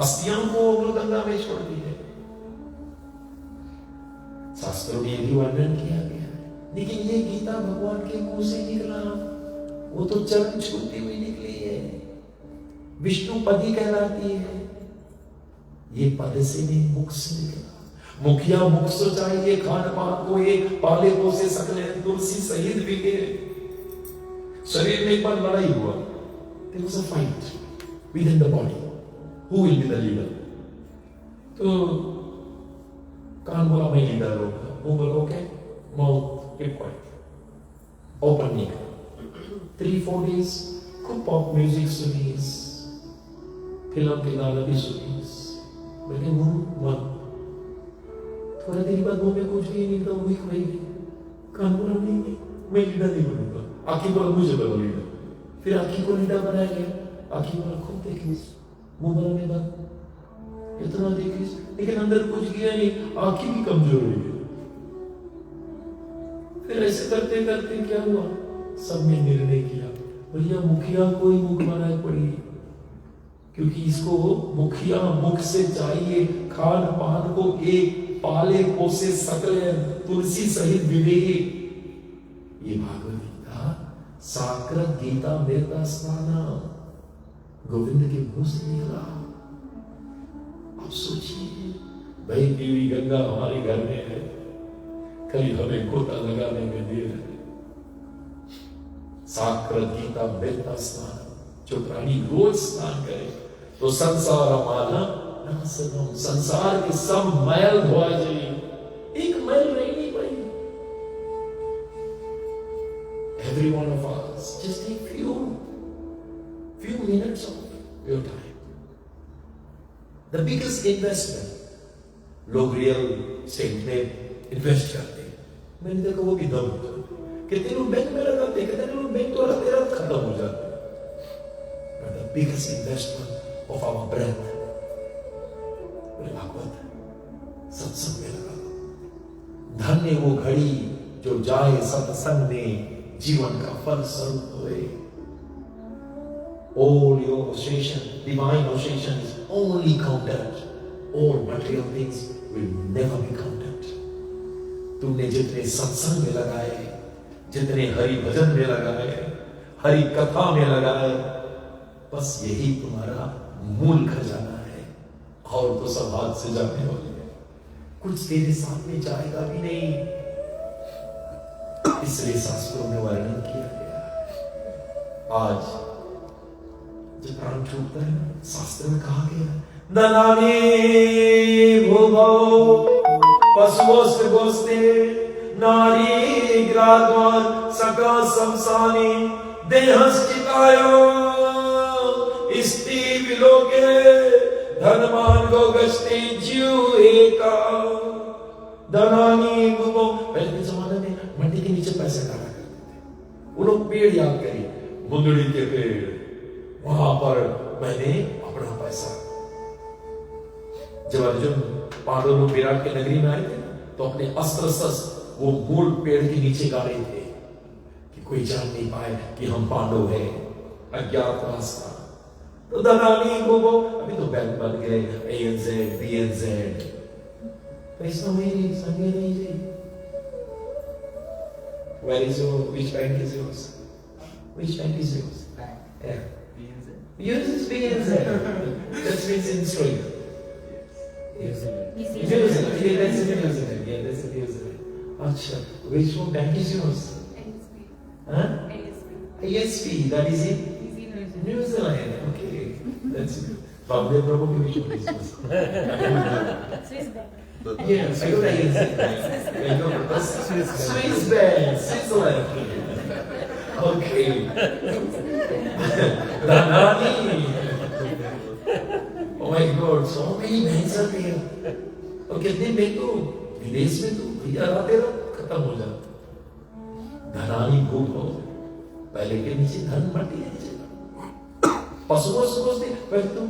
अस्थियां को गंगा में छोड़ दी है। शास्त्रों में भी वर्णन किया गया है। लेकिन ये गीता भगवान के मुंह से निकला, वो तो चरण छूती हुई निकली है, विष्णुपदी कहलाती है। ये पद से नहीं, मुख से निकला। मुखिया मुख से चाहिए, खान पान को ये पाले पोसे सकले, तुलसी सहित बिके। शरीर में एक बार लड़ाई हुआ, there was a fight within the body, who will be the leader? तो कान बोला मैं लीडर होगा, वो बोला okay, mouth keep quiet, open नहीं कर। 3-4 days खूब पॉप म्यूजिक सुनी, फिल्म के गाने भी सुनी, लेकिन मन थोड़ा देर बाद मुंह में कुछ भी नहीं था, वीक रही। कान बोला नहीं मैं लीडर नहीं बनूंगा, आखी बोला मुझे बनो लीडर। फिर आखी को लीडर बनाया गया। आखी बोला खूब देखी, मुंह बनाने बाद इतना देखी, लेकिन अंदर कुछ गया नहीं, आखी भी कमजोर हुई है। फिर ऐसे करते करते क्या हुआ, सब ने निर्णय किया भैया मुखिया को ही मुख बनाए पड़ी, क्योंकि इसको मुखिया मुख से चाहिए, खान पान को एक पाले पोसे सकले, तुलसी सहित विवेकी। ये भागवत गीता साकृत गीता मेरा स्नाना गोविंद के मुंह से निकला। आप सोचिए, बहती हुई गंगा हमारे घर में है, कल हमें गोता लगाने में देर है। साकृत गीता मेरा स्नान, जो प्राणी रोज स्नान करे तो संसार माना संसार के सब मैल धोआ जाए, एक मैल रही नहीं पड़ी। every one of us, just take few minutes of your time. The biggest investment, लोग रियल स्टेट में इन्वेस्ट करते हैं, मैंने देखा वो भी दम होता है। कितने लोग बैंक में लगाते हैं, कितने लोग बैंक तो लगाते रहते खत्म हो जाते हैं। But the biggest investment of our breath, बोले भागवत सत्संग में लगा दो। धन्य वो घड़ी जो जाए सत्संग में, जीवन का फल स्वरूप होए। All your association, divine association is only counted. All material things will never be counted. तुमने जितने सत्संग में लगाए, जितने हरि भजन में लगाए, हरि कथा में लगाए, बस यही तुम्हारा मूल खजाना है। और तो सब हाथ से जाने वाले हैं, कुछ तेरे साथ में जाएगा भी नहीं। इसलिए शास्त्रों में वर्णन किया गया है। आज जब प्राण छूटता है, शास्त्र में कहा गया, दनानि भूभो पशुवस्त गोस्ते नारी ग्राद्वान सका संसानी देहस्थितायो इस्ति विलोके धनमान गोगस्ते जीव एका। दनानि भूभो, पहले के जमाने में मट्टी के नीचे पैसे डाला करते थे। वो लोग पेड़ याद करिए, मुंदड़ी के पेड़, वहां पर मैंने अपना पैसा। जब अर्जुन पांडव लोग विराट के नगरी में आए थे तो अपने अस्त्र शस्त्र वो मूल पेड़ के नीचे गाड़े थे कि कोई जान नहीं पाए कि हम पांडव हैं। अज्ञात रास्ता तो दनानी वो अभी तो बैंक बन गए, ANZ, BNZ, पैसा मेरी संगे नहीं जी। Where is your, which bank is yours? Which bank is yours? Yeah. Yours is BNZ. That means in Australia. New Zealand. Yeah, that's in New Zealand. Yeah, that's in New Zealand. Acha, which one bank is yours? ASB. Huh? ASB. That is in New Zealand. Okay, that's good. Bombay probably which one is yours? Swiss bank. Yes, I got ASB. Swiss bank, Switzerland. Okay. Dhanani. Oh my God, so many banks are there. और कितने bank तो विदेश में तो भैया आते रहो, खत्म हो जाता। धनानी भूत हो, पहले के नीचे धन मट्टी है नीचे। पशुओं समझते पहले तो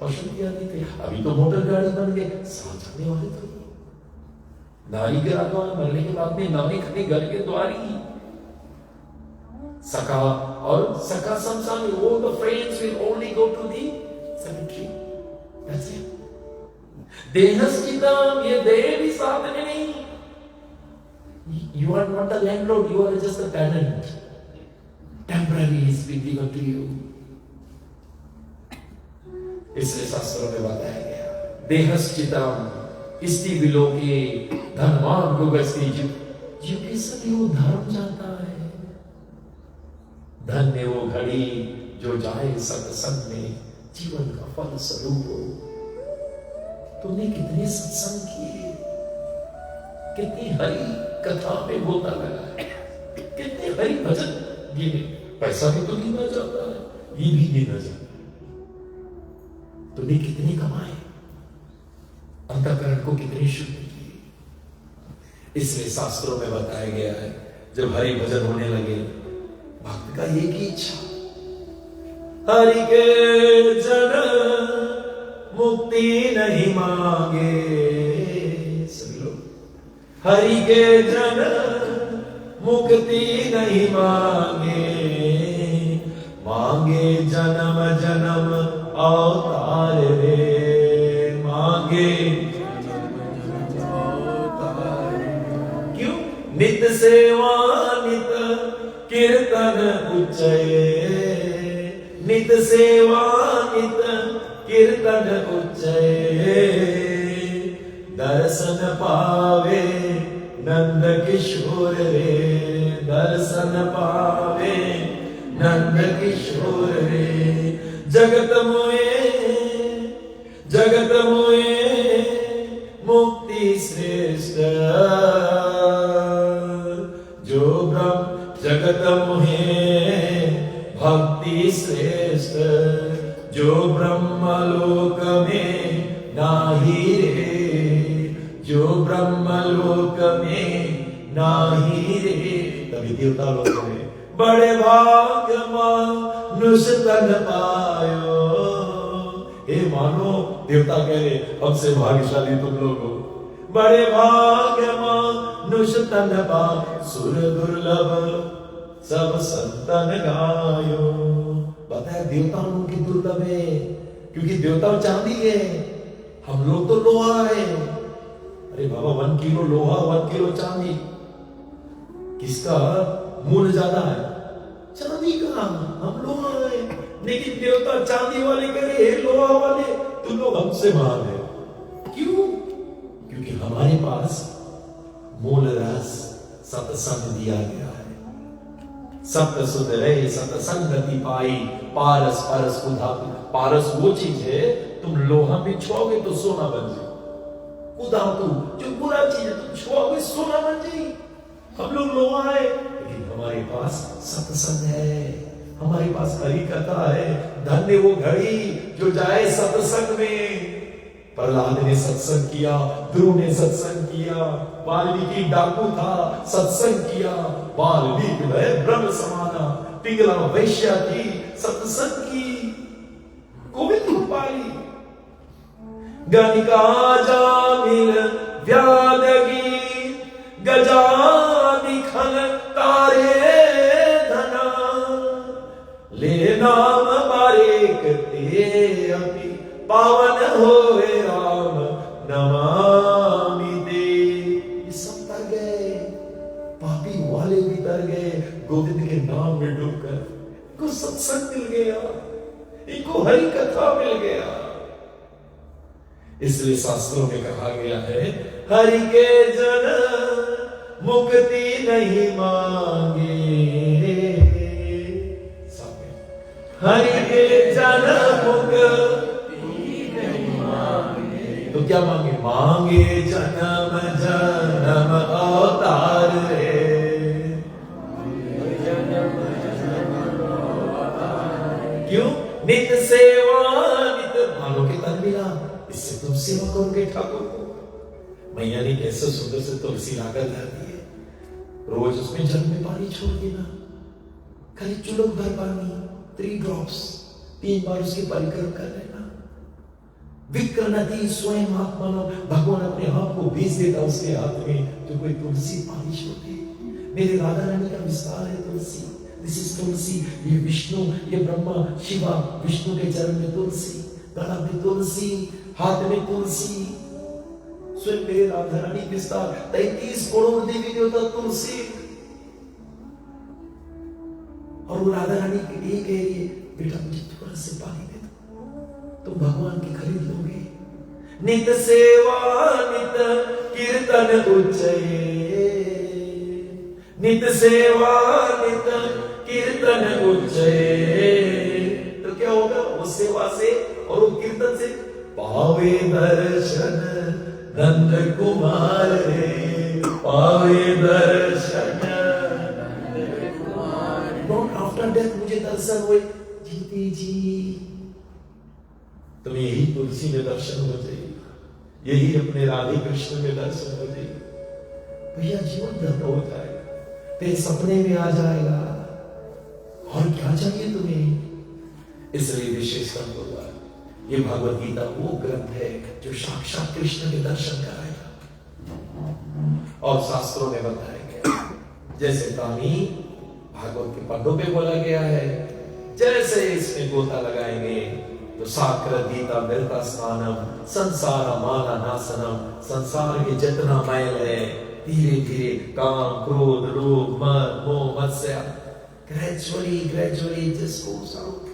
पशु भी आते थे, अभी तो मोटर गाड़ी बन गए, साथ जाने वाले तो नारी के राजवान मरने के बाद में नानी खड़ी घर के द्वारी सका और सका संसार में all the friends will only go to the cemetery. That's it. देहस्थितम, ये देह भी साथ में नहीं। You are not the landlord, you are just a tenant. Temporary is being given to you. इसलिए शास्त्रों में बताया गया, देहस्थितम इस्ति विलोके धनवान को गस्ती जीव के सभी वो धर्म जाता है। धन्य वो घड़ी जो जाए सत्संग में, जीवन का फल स्वरूप हो। तुमने कितने सत्संग किए, कितनी हरि कथा में गोता लगाया, कितने हरि भजन गिने। पैसा भी तो गिना जाता है, ये भी गिना जाता है। तुमने कितने कमाए, अंतःकरण को कितनी शुद्ध किए। इसलिए शास्त्रों में बताया गया है, जब हरि भजन होने लगे, भक्त का एक ही इच्छा, हरि के जन मुक्ति नहीं मांगे। सभी लोग, हरि के जन मुक्ति नहीं मांगे, मांगे जन्म जन्म अवतार रे, मांगे क्यों? नित सेवा नित कीर्तन उच्चये, नित सेवा नित कीर्तन उच्चये, दर्शन पावे नंद किशोर रे, दर्शन पावे नंद किशोर रे। जगत मोए मुक्ति श्रेष्ठ, जो ब्रह्म जगत मोहे भक्ति श्रेष्ठ, जो ब्रह्मलोक में नाही रे, जो ब्रह्मलोक में नाही रे। तभी देवता लोग में बड़े भाग्य मनुष्य तन पायो। हे मानो, देवता कह रहे हमसे भाग्यशाली तुम लोग हो। बड़े भाग्य मनुष्य तन पायो, सुर दुर्लभ सब संतन गायो। बताया देवताओं की दुर्लभ है, क्योंकि देवता चांदी है, हम लोग तो लोहा है। अरे बाबा 1 किलो लोहा 1 किलो चांदी, किसका मूल्य ज्यादा है? चांदी का। हम लोहा है, लेकिन देवता चांदी वाले करे, लोहा वाले तुम लोग हमसे महान है। क्यों? क्योंकि हमारे पास मूल रस सत्संग दिया गया है। सत्य सुध रहे सत्संगति पाई, पारस परस उधा। पारस वो चीज है, तुम लोहा में छुओगे तो सोना बन जाए। उधातु जो बुरा चीज है, तुम छुओगे सोना बन जाए। हम लोग लोहा है, लेकिन हमारे पास सत्संग है, हमारे पास हरि कथा है। धन्य वो घड़ी जो जाए सत्संग में। प्रहलाद ने सत्संग किया, ध्रुव ने सत्संग किया, वाल्मीकि डाकू था, सत्संग किया। वाल्मीकि ब्रह्म समाना, पिंगला वैश्या थी, सत्संग की, गोविंद रूपाली। गणिका जामिल व्यादगी, गजानि खल तारे धना, ले नाम बारेक ते अपि, पावन होए राम नमामि ते। ये सब तर गए, पापी वाले भी तर गए गोविंद के नाम में डूबकर। इनको सत्संग मिल गया, इनको हरि कथा मिल गया। इसलिए शास्त्रों में कहा गया है, हरि के जन मुक्ति नहीं मांगे। हरि के जन मुक्ति नहीं मांगे, तो क्या मांगे? मांगे जन्म जन्म अवतार रे। क्यों? नित सेवा नित मानो के तन मिला, इससे तुम सेवा करोगे ठाकुर को। मैया ने कैसे सुंदर से तुलसी लाकर धर दी है, रोज उसमें जल में पानी छोड़ देना, खाली चुलक भर पानी, 3 ड्रॉप्स, 3 बार उसकी परिक्रम कर लेना। विक्र नदी स्वयं आत्मा, भगवान अपने आप को भेज देता उसके हाथ में, जो कोई तुलसी पानी छोड़े। मेरे राधा रानी का विस्तार है तुलसी। दिस इज तुलसी। ये विष्णु, ये ब्रह्मा शिवा, विष्णु के चरण में तुलसी, गला में तुलसी, हाथ में तुलसी। स्वयं मेरे राधा रानी विस्तार, 33 करोड़ देवी देवता तुलसी। और वो राधा रानी के लिए कह रही है, बेटा मुझे थोड़ा से पानी दे दो, तुम भगवान की खरीद लोगे। नित सेवा नित कीर्तन उच्चये, नित सेवा नित कीर्तन उच्चये। तो क्या होगा? वो सेवा से और वो कीर्तन से पावे दर्शन नंद कुमार रे, पावे दर्शन Nand Kumar. Not after death मुझे दर्शन हुए, जीते जी तुम्हें यही तुलसी में दर्शन हो जाएगी, यही अपने राधे कृष्ण में दर्शन हो जाएगी। भैया जीवन धन्य हो जाएगा, तेरे सपने में आ जाएगा। और क्या चाहिए तुम्हें? इसलिए विशेषकर होगा, ये भगवत गीता वो ग्रंथ है जो साक्षात कृष्ण के दर्शन कराएगा। और शास्त्रों में बताया गया, जैसे पानी भागवत के पदों पे बोला गया है, जैसे इसमें गोता लगाएंगे तो साकर गीता मृता स्नानम संसार माना नासनम। संसार के जितना मैल है धीरे धीरे काम क्रोध लोभ मद मोह मत्सर्य ग्रेजुअली just goes out।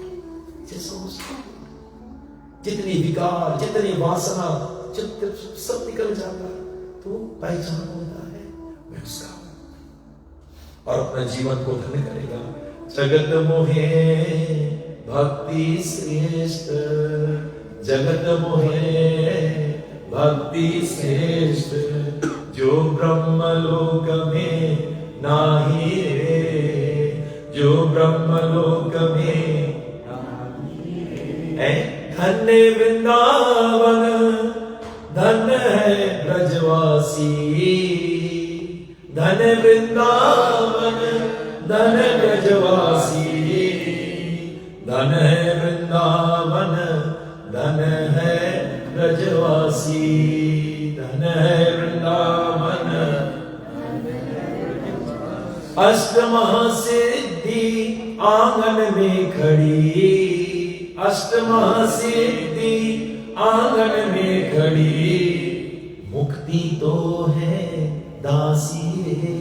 जितनी विकार जितनी वासना सब निकल जाता, तो पहचान होता है मैं उसका हूं और अपना जीवन को धन्य करेगा। जगत मोहे भक्ति श्रेष्ठ, जगत मोहे भक्ति श्रेष्ठ, जो ब्रह्म लोक में नाही रे, जो ब्रह्मलोक में है। धन्य वृंदावन, धन्य है ब्रजवासी, धन्य वृंदावन, धन्य ब्रजवासी, धन्य है वृंदावन, धन्य है ब्रजवासी, धन्य है वृंदावन। अष्टमहासिद्धि आंगन में खड़ी, अष्टमहासिद्धि आंगन में खड़ी, मुक्ति तो है दासी रे,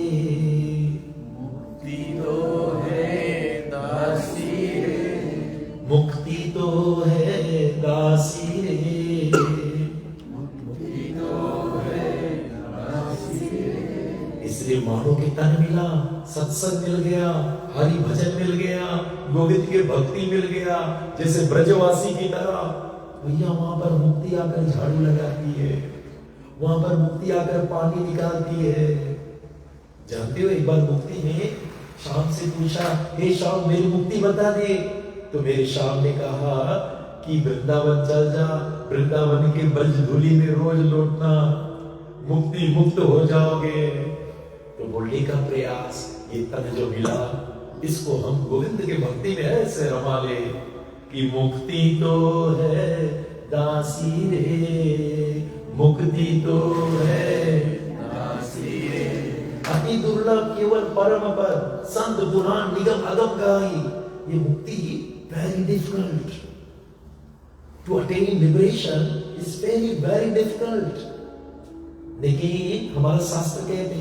मुक्ति तो है दासी रे, मुक्ति तो है दासी रे, मुक्ति तो है दासी रे। इसलिए मानो के तन मिला, सत्संग मिल गया, हरि भजन मिल गया, गोविंद के भक्ति मिल गया, जैसे ब्रजवासी की तरह। भैया वहां पर मुक्ति आकर झाड़ू लगाती है, वहां पर मुक्ति आकर पानी निकालती है। जानते हो, एक बार मुक्ति ने शाम से पूछा, हे शाम मेरी मुक्ति बता दे। तो मेरे शाम ने कहा कि वृंदावन चल जा, वृंदावन के ब्रज धूलि में रोज लौटना, मुक्ति मुक्त हो जाओगे। तो बोलने का प्रयास, ये तन जो मिला इसको हम गोविंद के भक्ति में ऐसे रमा ले कि मुक्ति तो है दासी रे, मुक्ति तो है दासी रे। अति दुर्लभ केवल परम पद, संत पुराण निगम अगम गाई। ये मुक्ति very difficult. To attain liberation is very difficult. लेकिन हमारा शास्त्र कहते,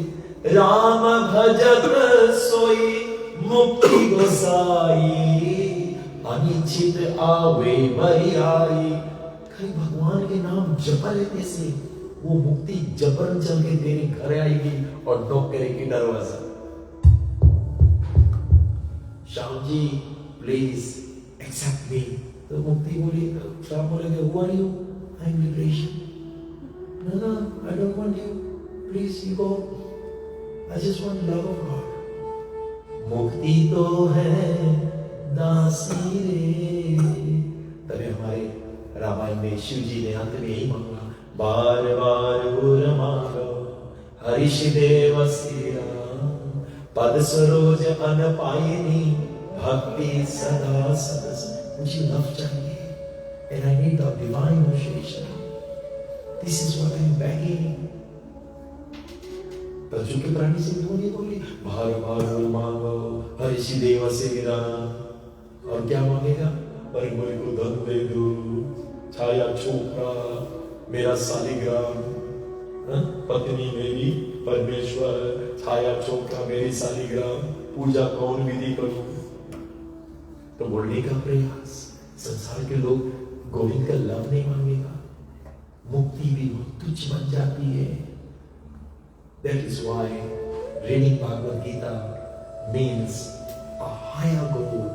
राम भजत सोई मुक्ति गोसाई, अनिच्छित आवे बरी आई। खाली भगवान के नाम जप लेने से वो मुक्ति जबरन चल के तेरे घर आएगी और नॉक करेगी दरवाजा। Shyam ji please accept me. तो मुक्ति बोली, श्याम बोलेंगे who are you? I am liberation. No, no, I don't want you. Please, you go. I just want love of God. मुक्ति तो है दासी रे। तभी हमारे रामायण में शिव जी ने अंत में यही मांगा, बार बार गुर मांगो हरिष देव श्री राम, पद सरोज अन पायनी भक्ति सदा सदस। मुझे लव चाहिए, and I need the divine initiation. This is what I am begging. तर्जु के प्राणी से धोनी बोली, बार बार मांगो हरिष देव से राम। और क्या मांगेगा? पर मुझे को धन दे दो, छाया छोकरा मेरा सालिग्राम, पत्नी मेरी परमेश्वर, छाया छोकरा मेरी सालिग्राम, पूजा कौन विधि करूं? तो बोलने का प्रयास, संसार के लोग गोविंद का लव नहीं मांगेगा, मुक्ति भी बहुत तुच्छ बन जाती है। That is why reading Bhagavad Gita means a higher goal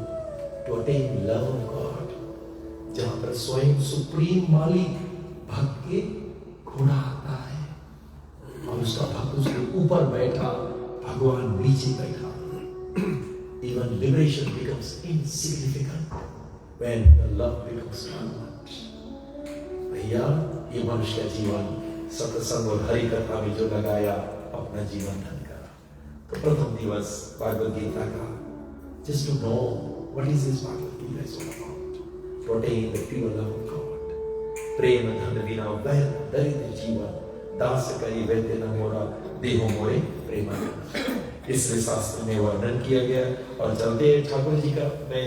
to attain love of God, जहां पर स्वयं सुप्रीम मालिक भक्त के घोड़ा आता है और उसका भक्त उसके ऊपर बैठा, भगवान नीचे बैठा। Even liberation becomes insignificant when the love becomes permanent. भैया, ये मनुष्य का जीवन सत्संग और हरि कथा में जो लगाया, अपना जीवन धन करा। तो प्रथम दिवस भागवत गीता का, just to know what is this Bhagavad Gita is all about, to attain the pure love of God. प्रेम धन बिना व्यर्थ दरिद्र जीवन, दास करी वैद्य न मोरा, देहो मोरे प्रेम। इसलिए शास्त्र में वर्णन किया गया। और चलते ठाकुर जी का, मैं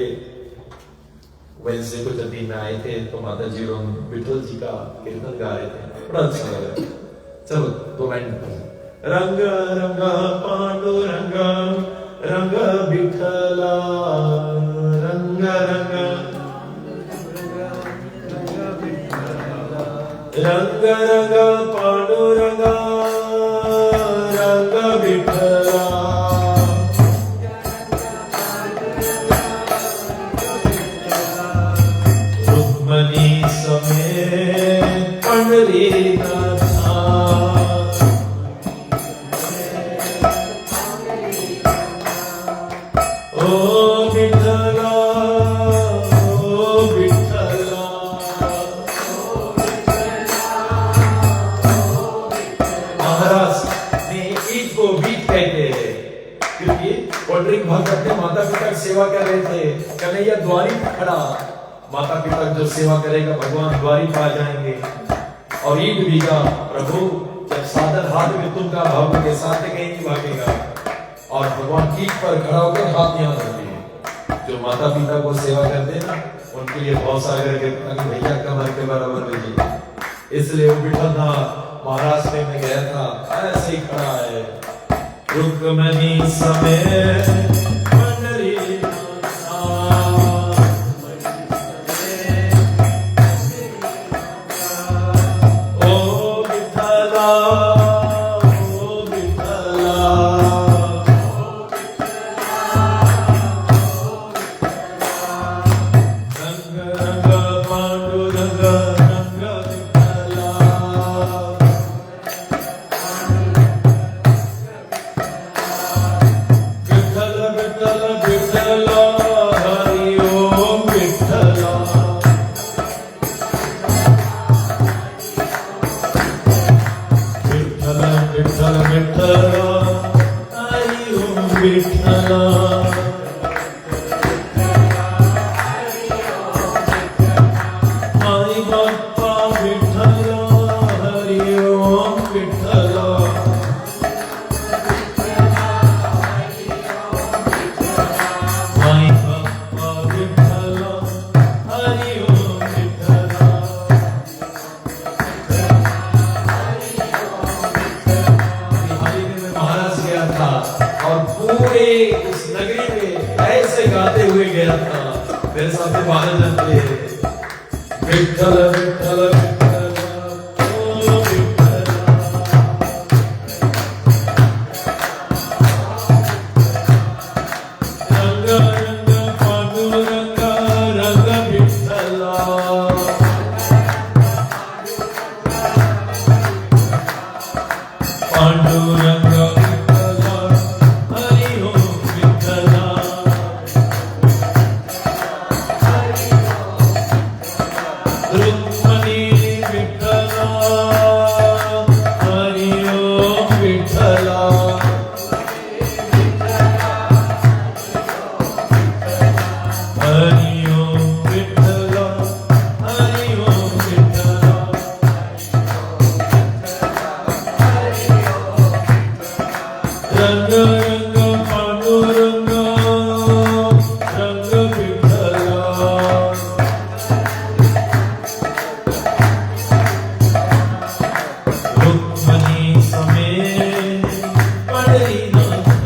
वेंसडे को जब दिन में आए थे तो माता जी और विठल जी का कीर्तन गा रहे थे, बड़ा अच्छा लगा। चलो दो लाइन पर, रंग रंग पांडुरंग रंग विठला, रंग रंग रंग रंग पांडुरंग रंग विठला, रुक्मणी समेत पंडरीनाथ, ओ माता पिता की सेवा कर रहे थे, कन्हैया द्वारी पर खड़ा, माता पिता जो सेवा करेगा भगवान द्वारी पर आ जाएंगे। और ईट भीगा, प्रभु जब साधन हाथ में तुमका भाव के साथ कहीं नहीं भागेगा। और भगवान ईट पर खड़ा होकर हाथ यहाँ रख दिए। जो माता पिता को सेवा करते हैं ना, उनके लिए बहुत सागर के भैया कमर के बराबर भेजिए। इसलिए वो बिठा महाराष्ट्र में गया था, ऐसे ही खड़ा है, रुक्मणी समेत पंडरी ओ विठला, ओ विठला, रंग रंग पांडुरंग रंग विठला, विठ्ठल विठ्ठल हरि ओम विठ्ठल, विठ्ठल विठ्ठल विठ्ठल हरि ओम विठ्ठल, आई बाप्पा विठ्ठल हरि ओम विठ्ठल, आई बाप्पा विठ्ठल हरि ओम विठ्ठल। बिहारी में महाराज गया था और पूरे उस नगरी में ऐसे गाते हुए गया था, मेरे साथ 12 जन थे, विठ्ठल विठ्ठल विठ्ठल ओ विठ्ठल, रंग रंग पांडुरंग रंग विठ्ठला, पांडुरंग विठ्ठला हरि ओम विठ्ठला, रुक्मणी विठ्ठला हरि ओम विठ्ठला, हरि ओम विठ्ठला, हरि ओम विठ्ठला, रंग रंग पांडुरंग रंग विठ्ठला, रुक्मणी समेत Pandharinath,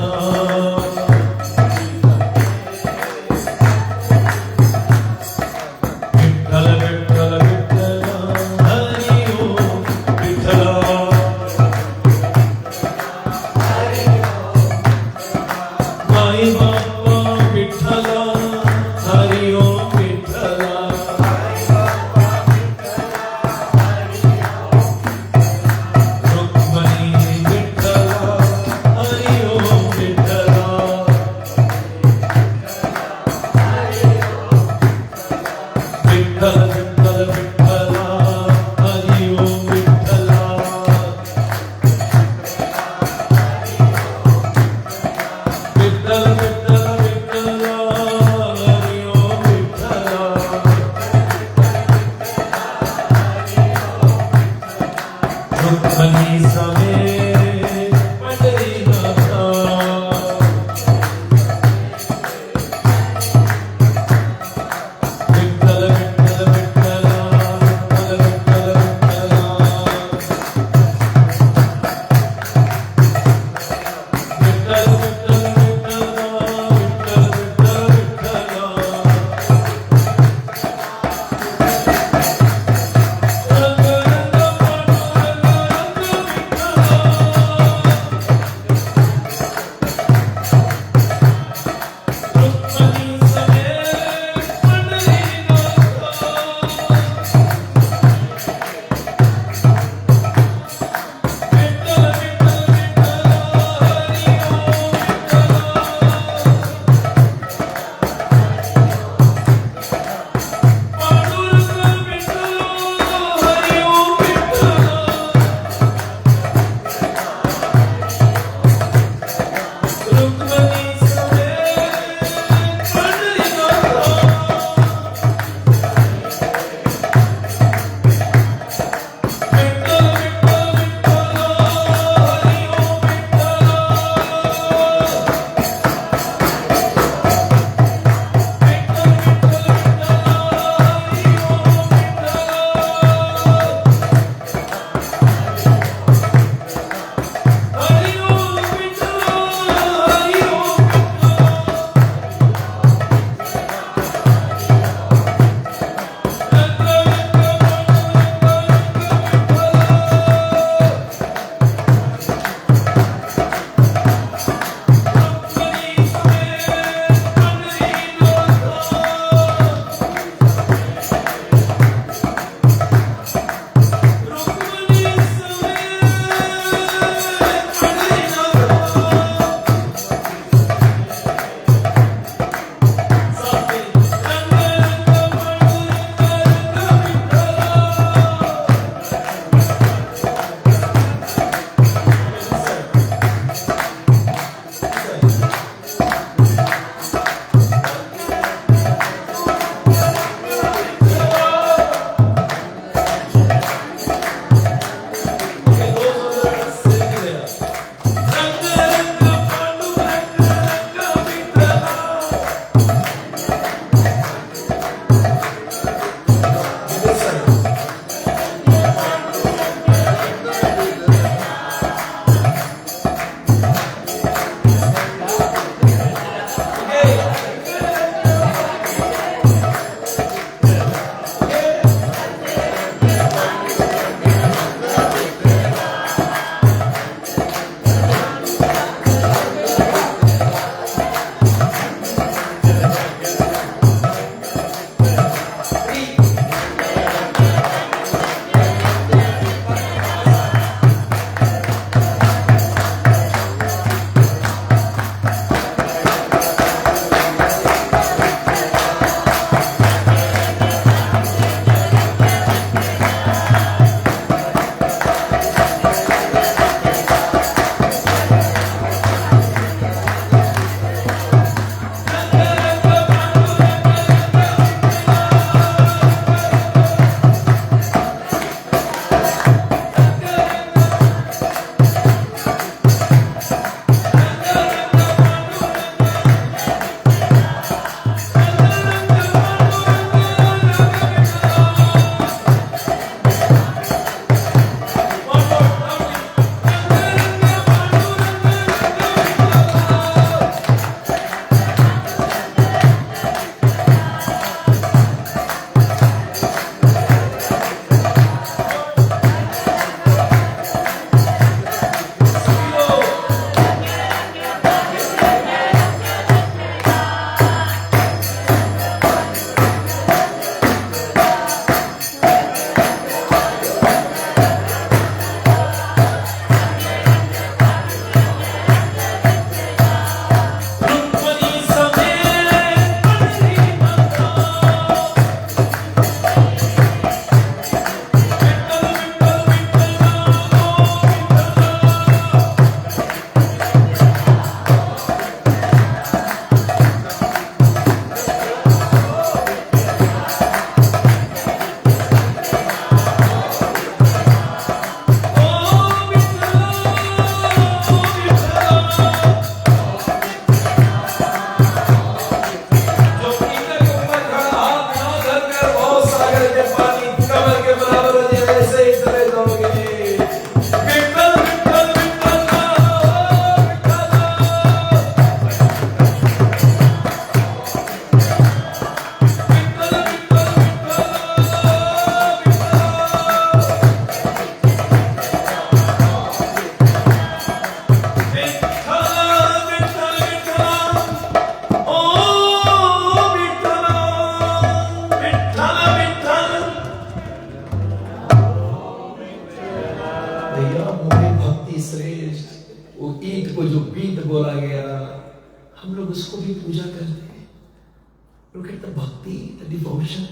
Look at the bhakti, the devotion.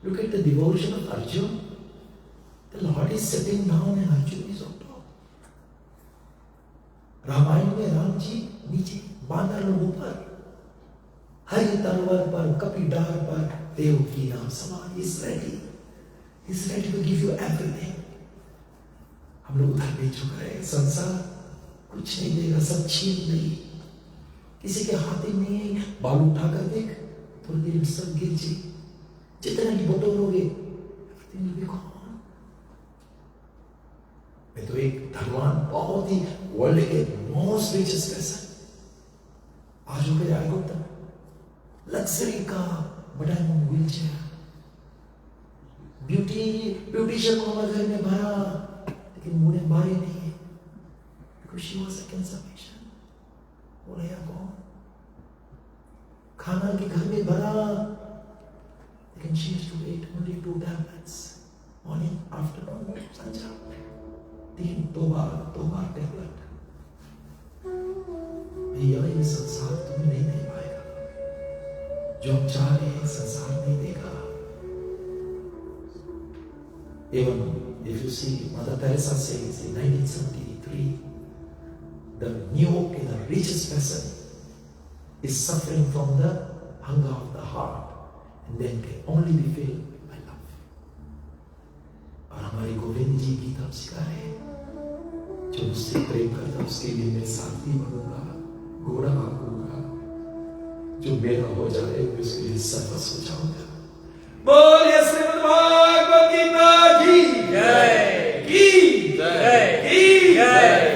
Look at the devotion of Arjun. The Lord is sitting down and Arjun is on top. Ramayan में राम जी नीचे, बानर लोग ऊपर, हरि तलवार पर, कपि डार पर, देव की नाम समान. He's ready. He's ready to give you everything. हम लोग उधर भी झुक रहे हैं. संसार कुछ नहीं देगा, सब छीन नहीं. किसी के हाथ में नहीं है. बाल उठाकर देख, थोड़ी देर में सब गिर जाए. जितना भी बटोरोगे, everything will be gone. मैं तो एक धनवान, बहुत ही वर्ल्ड के मोस्ट रिचेस्ट पर्सन, आज हो गया आईगोट लग्जरी का, but I am on wheel chair. Beautician को हमारे घर में भरा, लेकिन मुझे मारे नहीं है, because she was a cancer patient. बोला यार कौन, खाना के घर में भरा, लेकिन she used to wait only 2 tablets, morning, afternoon, Sanja. 2 bar tablet. भैया ये संसार तुम्हें नहीं दे पाएगा. जो आप चाह रहे हैं संसार नहीं देगा. Even if you see Mother Teresa says in 1973, the richest person is suffering from the hunger of the heart, and then can only be filled by love. और हमारी गोविंद जी गीता सिखा रहे हैं, जो मुझसे प्रेम करता उसके लिए मैं साथी बनूंगा, घोड़ा हाँकूंगा. जो मेरा हो जाए मैं उसके लिए सर्वस्व हो जाऊंगा. बोलिए श्रीमद् भागवत गीता की जय, की जय, की जय.